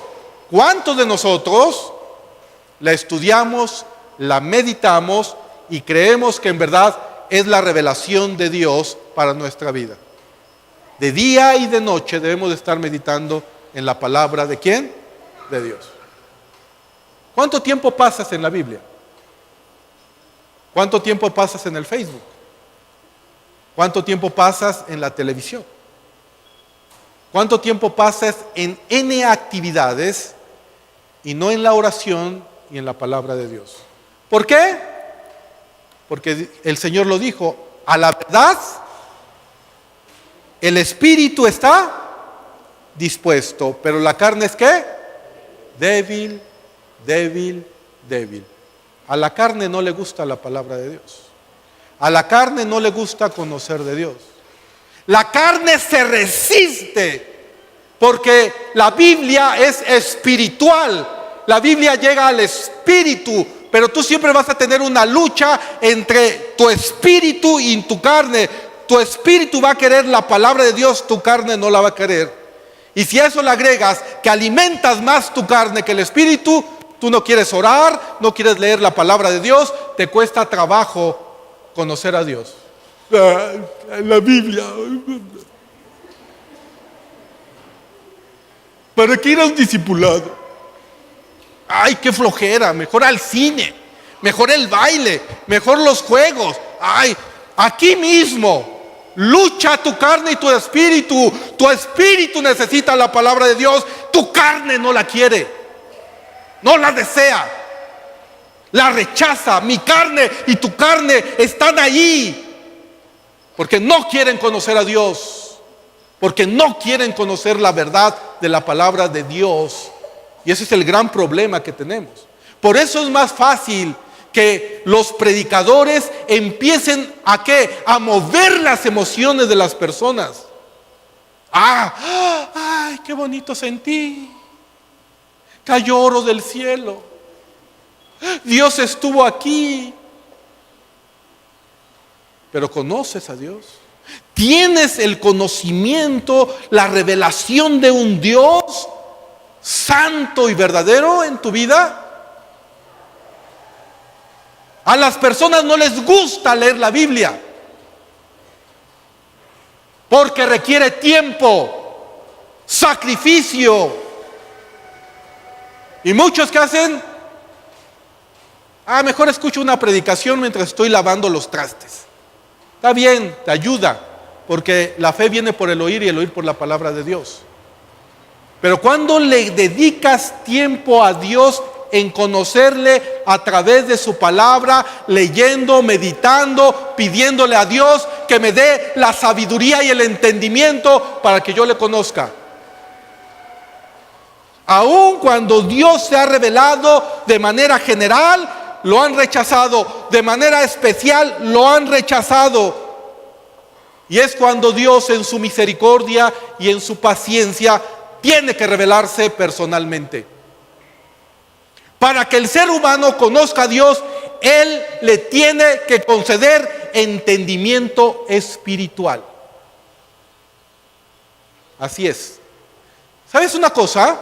¿cuántos de nosotros la estudiamos, la meditamos y creemos que en verdad es la revelación de Dios para nuestra vida? De día y de noche debemos de estar meditando en la palabra ¿de quién? De Dios. ¿Cuánto tiempo pasas en la Biblia? ¿Cuánto tiempo pasas en el Facebook? ¿Cuánto tiempo pasas en la televisión? ¿Cuánto tiempo pasas en N actividades y no en la oración y en la palabra de Dios? ¿Por qué? Porque el Señor lo dijo, a la verdad, el espíritu está dispuesto, pero la carne es ¿qué? Débil, débil, débil. A la carne no le gusta la palabra de Dios. A la carne no le gusta conocer de Dios. La carne se resiste porque la Biblia es espiritual. La Biblia llega al espíritu, pero tú siempre vas a tener una lucha entre tu espíritu y tu carne. Tu espíritu va a querer la palabra de Dios, tu carne no la va a querer. Y si a eso le agregas que alimentas más tu carne que el espíritu, tú no quieres orar, no quieres leer la palabra de Dios, te cuesta trabajo conocer a Dios. La Biblia. ¿Para qué ir a un discipulado? Ay, qué flojera, mejor al cine, mejor el baile, mejor los juegos. Ay, aquí mismo. Lucha tu carne y tu espíritu. Tu espíritu necesita la palabra de Dios. Tu carne no la quiere, no la desea, la rechaza. Mi carne y tu carne están ahí porque no quieren conocer a Dios, porque no quieren conocer la verdad de la palabra de Dios. Y ese es el gran problema que tenemos. Por eso es más fácil que los predicadores empiecen ¿a qué? A mover las emociones de las personas. Ay, qué bonito sentí. Cayó oro del cielo. Dios estuvo aquí. Pero ¿conoces a Dios? ¿Tienes el conocimiento, la revelación de un Dios santo y verdadero en tu vida? A las personas no les gusta leer la Biblia porque requiere tiempo, sacrificio. Y muchos que hacen, mejor escucho una predicación mientras estoy lavando los trastes. Está bien, te ayuda, porque la fe viene por el oír y el oír por la palabra de Dios. Pero cuando le dedicas tiempo a Dios en conocerle a través de su palabra, leyendo, meditando, pidiéndole a Dios que me dé la sabiduría y el entendimiento para que yo le conozca. Aun cuando Dios se ha revelado de manera general, lo han rechazado. De manera especial, lo han rechazado. Y es cuando Dios en su misericordia y en su paciencia tiene que revelarse personalmente. Para que el ser humano conozca a Dios, Él le tiene que conceder entendimiento espiritual. Así es. ¿Sabes una cosa?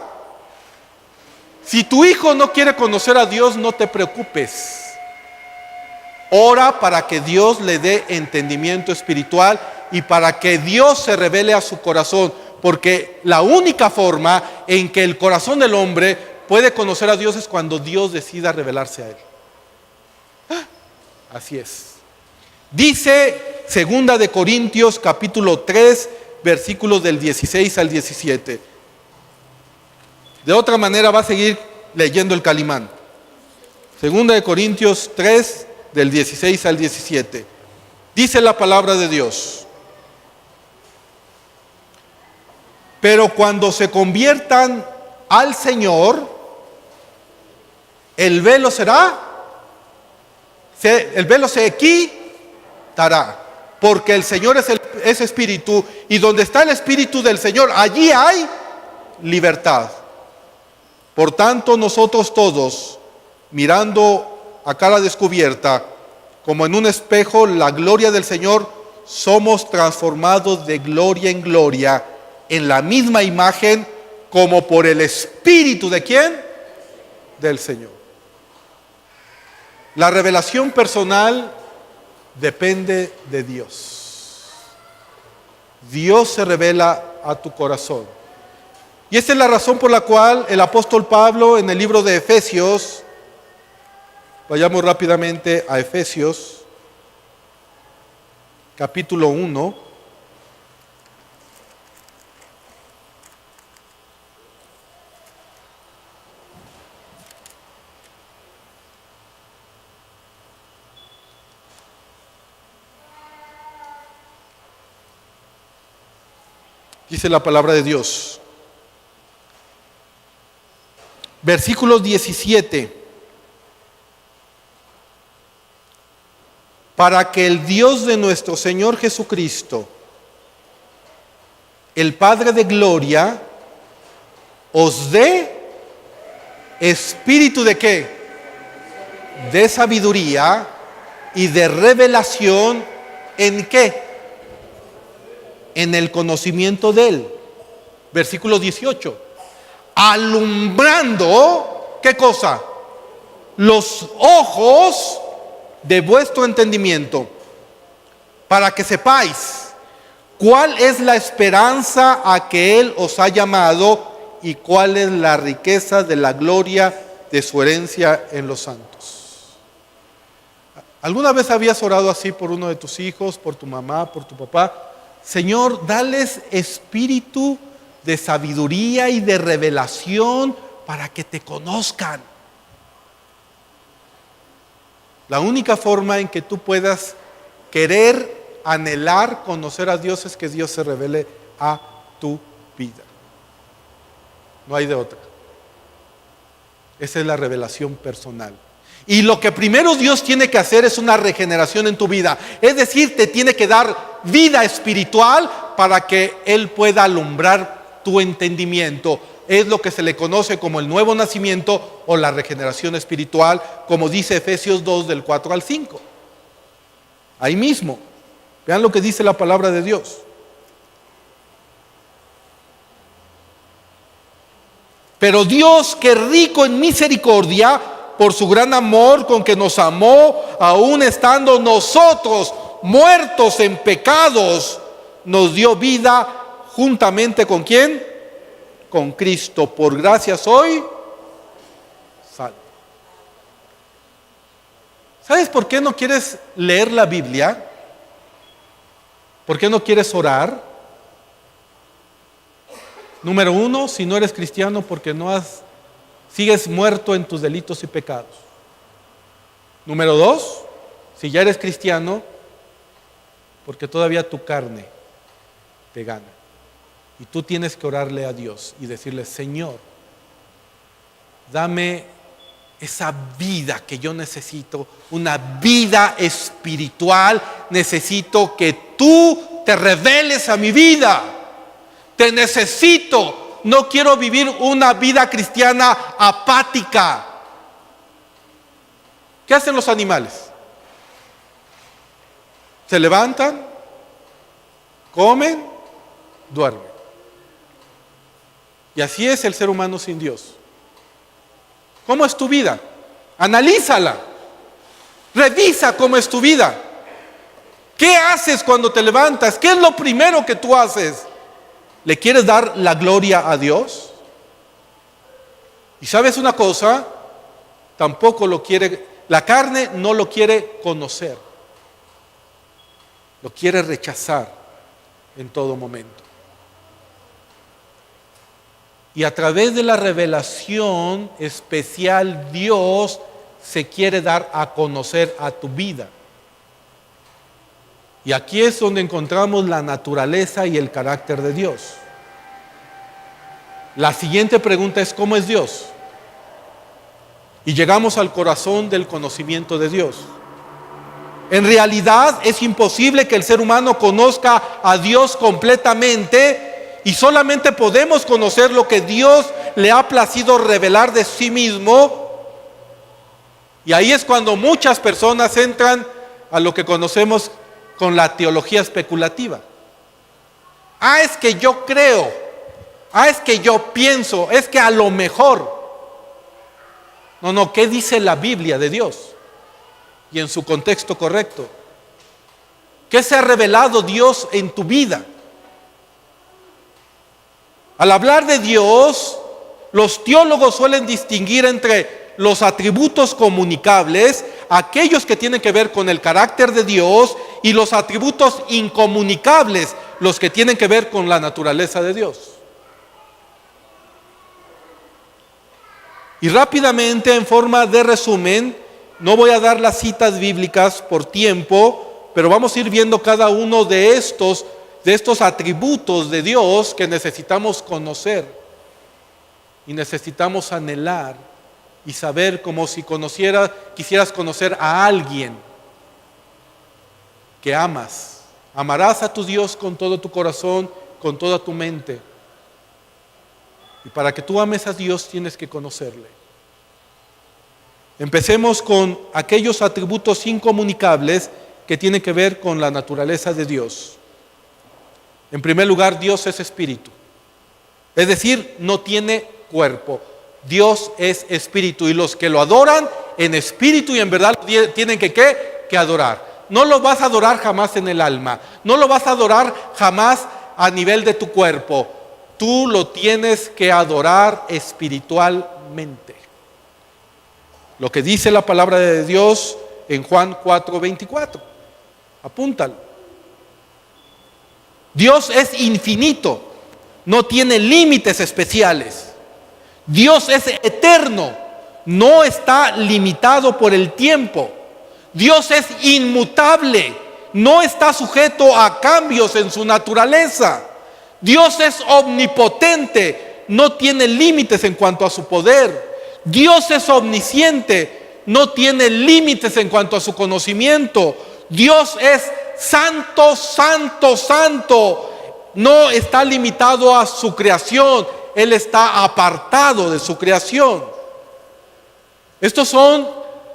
Si tu hijo no quiere conocer a Dios, no te preocupes. Ora para que Dios le dé entendimiento espiritual y para que Dios se revele a su corazón. Porque la única forma en que el corazón del hombre puede conocer a Dios es cuando Dios decida revelarse a él. Así es. Dice 2 de Corintios capítulo 3, versículos del 16 al 17. De otra manera va a seguir leyendo el Calimán. 2 de Corintios 3, del 16 al 17. Dice la palabra de Dios: pero cuando se conviertan al Señor, el velo será El velo se quitará. Porque el Señor es espíritu, y donde está el espíritu del Señor, allí hay libertad. Por tanto, nosotros todos, mirando a cara descubierta, como en un espejo, la gloria del Señor, somos transformados de gloria en gloria, en la misma imagen, como por el Espíritu ¿de quién? Del Señor. La revelación personal depende de Dios. Dios se revela a tu corazón. Y esta es la razón por la cual el apóstol Pablo en el libro de Efesios, vayamos rápidamente a Efesios, capítulo 1. Dice la palabra de Dios. Versículo 17. Para que el Dios de nuestro Señor Jesucristo, el Padre de gloria, os dé espíritu ¿de qué? De sabiduría y de revelación. ¿En qué? En el conocimiento de Él. Versículo 18. Alumbrando, ¿qué cosa? Los ojos de vuestro entendimiento, para que sepáis cuál es la esperanza a que Él os ha llamado y cuál es la riqueza de la gloria de su herencia en los santos. ¿Alguna vez habías orado así por uno de tus hijos, por tu mamá, por tu papá? Señor, dales espíritu de sabiduría y de revelación para que te conozcan. La única forma en que tú puedas querer, anhelar, conocer a Dios es que Dios se revele a tu vida. No hay de otra. Esa es la revelación personal. Y lo que primero Dios tiene que hacer es una regeneración en tu vida. Es decir, te tiene que dar vida espiritual para que Él pueda alumbrar tu entendimiento. Es lo que se le conoce como el nuevo nacimiento o la regeneración espiritual, como dice Efesios 2 del 4 al 5. Ahí mismo. Vean lo que dice la palabra de Dios. Pero Dios, que rico en misericordia, por su gran amor con que nos amó, aun estando nosotros muertos en pecados, nos dio vida juntamente ¿con quién? Con Cristo. Por gracia soy salvo. ¿Sabes por qué no quieres leer la Biblia? ¿Por qué no quieres orar? Número uno, si no eres cristiano, porque sigues muerto en tus delitos y pecados. Número dos, si ya eres cristiano, porque todavía tu carne te gana. Y tú tienes que orarle a Dios y decirle: Señor, dame esa vida que yo necesito, una vida espiritual. Necesito que tú te reveles a mi vida. Te necesito. No quiero vivir una vida cristiana apática. ¿Qué hacen los animales? Se levantan, comen, duermen. Y así es el ser humano sin Dios. ¿Cómo es tu vida? Analízala. Revisa cómo es tu vida. ¿Qué haces cuando te levantas? ¿Qué es lo primero que tú haces? ¿Le quieres dar la gloria a Dios? Y sabes una cosa, tampoco lo quiere, la carne no lo quiere conocer, lo quiere rechazar en todo momento. Y a través de la revelación especial, Dios se quiere dar a conocer a tu vida. Y aquí es donde encontramos la naturaleza y el carácter de Dios. La siguiente pregunta es: ¿cómo es Dios? Y llegamos al corazón del conocimiento de Dios. En realidad es imposible que el ser humano conozca a Dios completamente y solamente podemos conocer lo que Dios le ha placido revelar de sí mismo. Y ahí es cuando muchas personas entran a lo que conocemos con la teología especulativa. Es que yo creo, es que yo pienso, es que a lo mejor. No, ¿qué dice la Biblia de Dios? Y en su contexto correcto. ¿Qué se ha revelado Dios en tu vida? Al hablar de Dios, los teólogos suelen distinguir entre los atributos comunicables, aquellos que tienen que ver con el carácter de Dios, y los atributos incomunicables, los que tienen que ver con la naturaleza de Dios. Y rápidamente, en forma de resumen, no voy a dar las citas bíblicas por tiempo, pero vamos a ir viendo cada uno de estos atributos de Dios que necesitamos conocer y necesitamos anhelar y saber, como si quisieras conocer a alguien que amas. Amarás a tu Dios con todo tu corazón, con toda tu mente. Y para que tú ames a Dios tienes que conocerle. Empecemos con aquellos atributos incomunicables que tienen que ver con la naturaleza de Dios. En primer lugar, Dios es espíritu. Es decir, no tiene cuerpo. Dios es espíritu y los que lo adoran en espíritu y en verdad tienen que adorar. No lo vas a adorar jamás en el alma. No lo vas a adorar jamás a nivel de tu cuerpo. Tú lo tienes que adorar espiritualmente. Lo que dice la palabra de Dios en Juan 4:24. Apúntalo. Dios es infinito, no tiene límites especiales. Dios es eterno, no está limitado por el tiempo. Dios es inmutable, no está sujeto a cambios en su naturaleza. Dios es omnipotente, no tiene límites en cuanto a su poder. Dios es omnisciente, no tiene límites en cuanto a su conocimiento. Dios es santo, santo, santo. No está limitado a su creación, Él está apartado de su creación. Estos son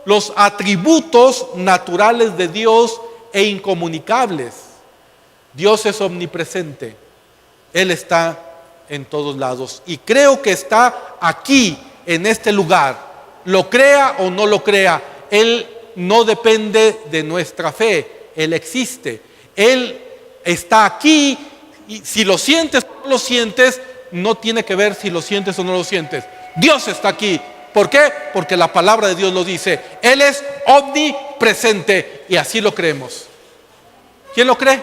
los atributos naturales de Dios e incomunicables. Dios es omnipresente, Él está en todos lados y creo que está aquí, en este lugar. Lo crea o no lo crea, Él no depende de nuestra fe, Él existe. Él está aquí y si lo sientes o no lo sientes, no tiene que ver si lo sientes o no lo sientes. Dios está aquí. ¿Por qué? Porque la palabra de Dios lo dice. Él es omnipresente y así lo creemos. ¿Quién lo cree?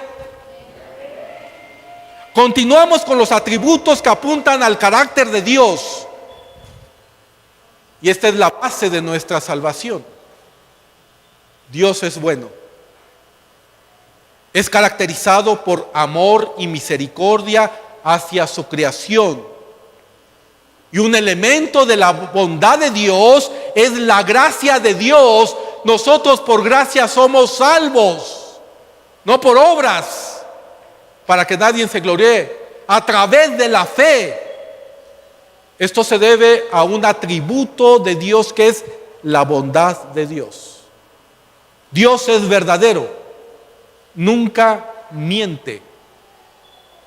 Continuamos con los atributos que apuntan al carácter de Dios. Y esta es la base de nuestra salvación. Dios es bueno. Es caracterizado por amor y misericordia hacia su creación. Y un elemento de la bondad de Dios es la gracia de Dios. Nosotros por gracia somos salvos, no por obras, para que nadie se gloríe, a través de la fe. Esto se debe a un atributo de Dios que es la bondad de Dios. Dios es verdadero, nunca miente.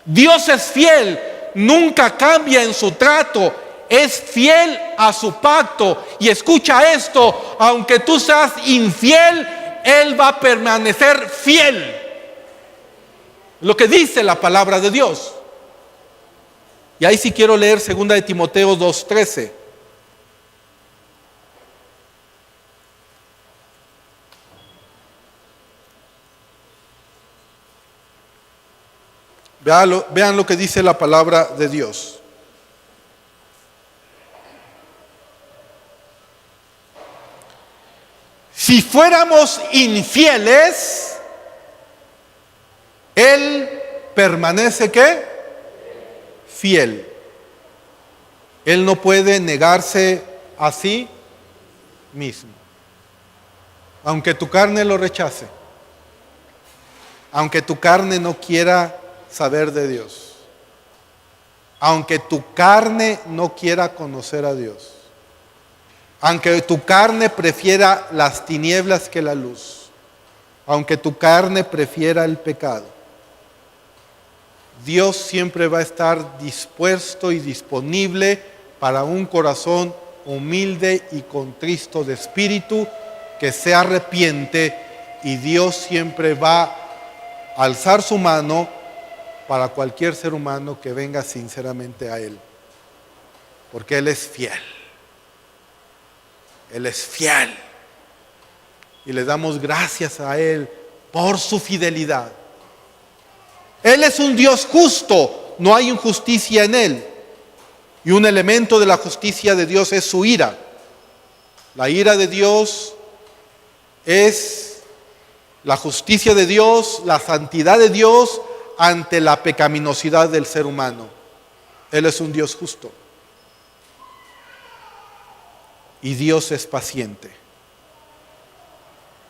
Dios es fiel, nunca cambia en su trato, es fiel a su pacto. Y escucha esto, aunque tú seas infiel, Él va a permanecer fiel. Lo que dice la palabra de Dios. Y ahí sí quiero leer 2 de Timoteo 2:13. Vean lo que dice la palabra de Dios. Si fuéramos infieles, Él permanece ¿qué? Fiel. Él no puede negarse a sí mismo, aunque tu carne lo rechace. Aunque tu carne no quiera saber de Dios. Aunque tu carne no quiera conocer a Dios. Aunque tu carne prefiera las tinieblas que la luz. Aunque tu carne prefiera el pecado. Dios siempre va a estar dispuesto y disponible para un corazón humilde y contristo de espíritu que se arrepiente, y Dios siempre va a alzar su mano para cualquier ser humano que venga sinceramente a Él, porque Él es fiel. Él es fiel y le damos gracias a Él por su fidelidad. Él es un Dios justo, no hay injusticia en Él. Y un elemento de la justicia de Dios es su ira. La ira de Dios es la justicia de Dios, la santidad de Dios ante la pecaminosidad del ser humano. Él es un Dios justo. Y Dios es paciente.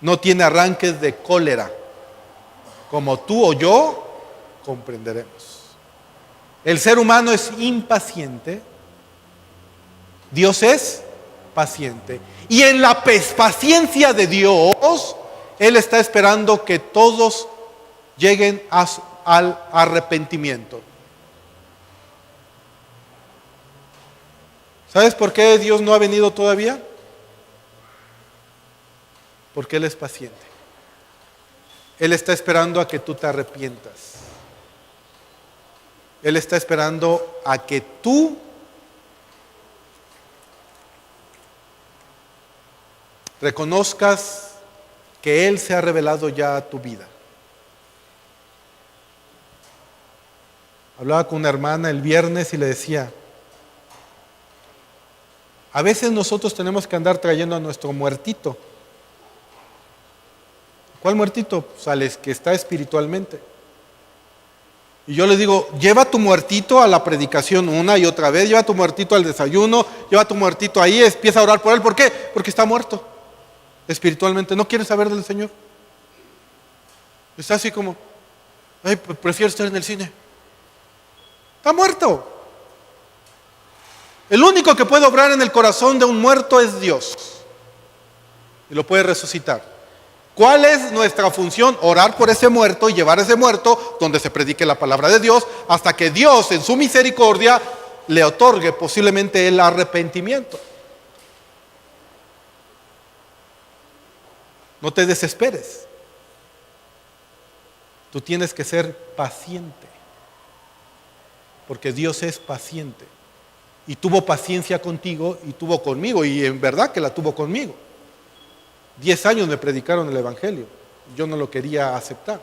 No tiene arranques de cólera, como tú o yo comprenderemos. El ser humano es impaciente. Dios es paciente. Y en la paciencia de Dios, Él está esperando que todos lleguen al arrepentimiento. ¿Sabes por qué Dios no ha venido todavía? Porque Él es paciente. Él está esperando a que tú te arrepientas. Él está esperando a que tú reconozcas que Él se ha revelado ya a tu vida. Hablaba con una hermana el viernes y le decía, a veces nosotros tenemos que andar trayendo a nuestro muertito. ¿Cuál muertito? Pues al que está espiritualmente. Y yo le digo, lleva tu muertito a la predicación una y otra vez, lleva tu muertito al desayuno, lleva tu muertito ahí, empieza a orar por él. ¿Por qué? Porque está muerto espiritualmente, no quiere saber del Señor. Está así como, ay, prefiero estar en el cine. Está muerto. El único que puede obrar en el corazón de un muerto es Dios. Y lo puede resucitar. ¿Cuál es nuestra función? Orar por ese muerto y llevar a ese muerto donde se predique la palabra de Dios hasta que Dios en su misericordia le otorgue posiblemente el arrepentimiento. No te desesperes. Tú tienes que ser paciente, porque Dios es paciente y tuvo paciencia contigo y tuvo conmigo, y en verdad que la tuvo conmigo. 10 años me predicaron el Evangelio. Yo no lo quería aceptar.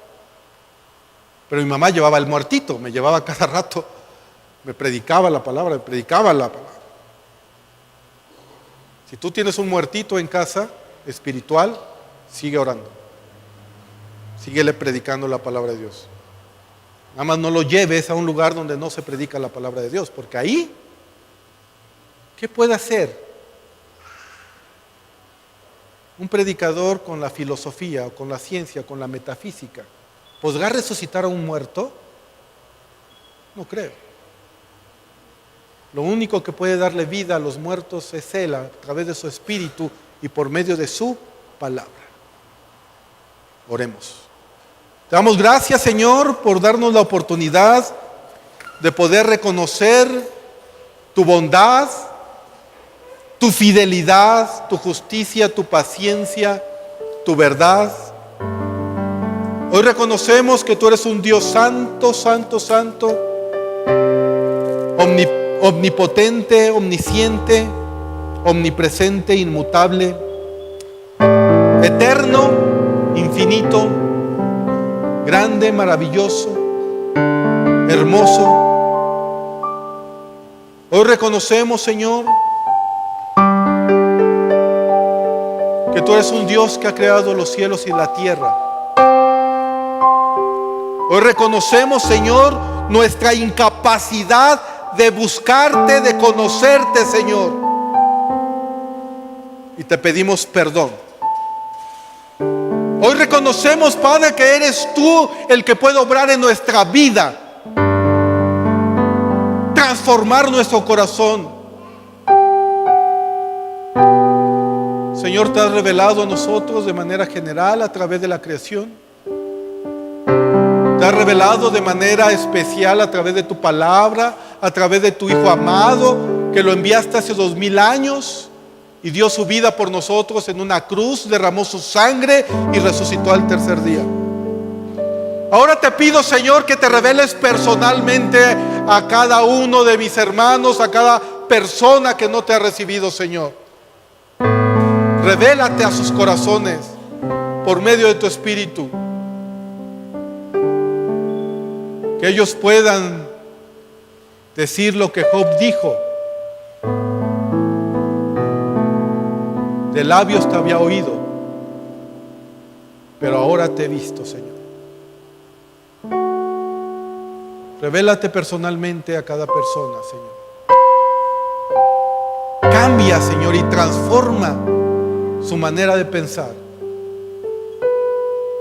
Pero mi mamá llevaba el muertito, me llevaba cada rato, me predicaba la palabra, Si tú tienes un muertito en casa espiritual, sigue orando. Síguele predicando la palabra de Dios. Nada más no lo lleves a un lugar donde no se predica la palabra de Dios, porque ahí, ¿qué puede hacer un predicador con la filosofía, o con la ciencia, con la metafísica? ¿Podrá resucitar a un muerto? No creo. Lo único que puede darle vida a los muertos es Él, a través de su espíritu y por medio de su palabra. Oremos. Te damos gracias, Señor, por darnos la oportunidad de poder reconocer tu bondad, tu fidelidad, tu justicia, tu paciencia, tu verdad. Hoy reconocemos que tú eres un Dios santo, santo, santo, omnipotente, omnisciente, omnipresente, inmutable, eterno, infinito, grande, maravilloso, hermoso. Hoy reconocemos, Señor, que tú eres un Dios que ha creado los cielos y la tierra. Hoy reconocemos, Señor, nuestra incapacidad de buscarte, de conocerte, Señor. Y te pedimos perdón. Hoy reconocemos, Padre, que eres tú el que puede obrar en nuestra vida, transformar nuestro corazón. Señor, te has revelado a nosotros de manera general a través de la creación. Te has revelado de manera especial a través de tu palabra, a través de tu Hijo amado, que lo enviaste hace 2000 años y dio su vida por nosotros en una cruz, derramó su sangre y resucitó al tercer día. Ahora te pido, Señor, que te reveles personalmente a cada uno de mis hermanos, a cada persona que no te ha recibido, Señor. Revélate a sus corazones por medio de tu Espíritu. Que ellos puedan decir lo que Job dijo: de labios te había oído, pero ahora te he visto, Señor. Revélate personalmente a cada persona, Señor. Cambia, Señor, y transforma su manera de pensar.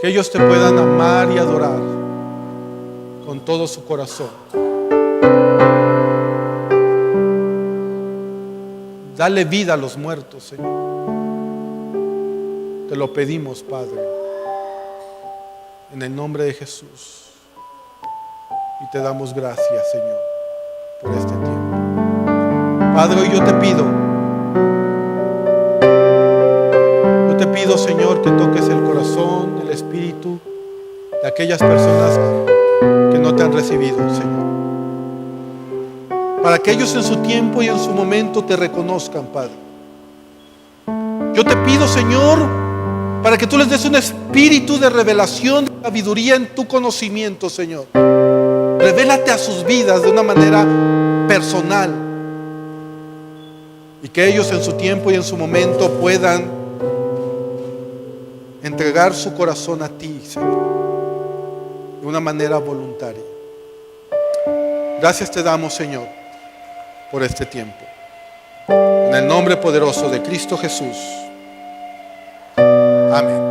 Que ellos te puedan amar y adorar con todo su corazón. Dale vida a los muertos, Señor. Te lo pedimos, Padre, en el nombre de Jesús. Y te damos gracias, Señor, por este tiempo. Padre, hoy yo te pido, Señor, que toques el corazón, el espíritu de aquellas personas que no te han recibido, Señor. Para que ellos en su tiempo y en su momento te reconozcan, Padre. Yo te pido, Señor, para que tú les des un espíritu de revelación, de sabiduría en tu conocimiento, Señor. Revélate a sus vidas de una manera personal, y que ellos en su tiempo y en su momento puedan entregar su corazón a ti, Señor, de una manera voluntaria. Gracias te damos, Señor, por este tiempo. En el nombre poderoso de Cristo Jesús. Amén.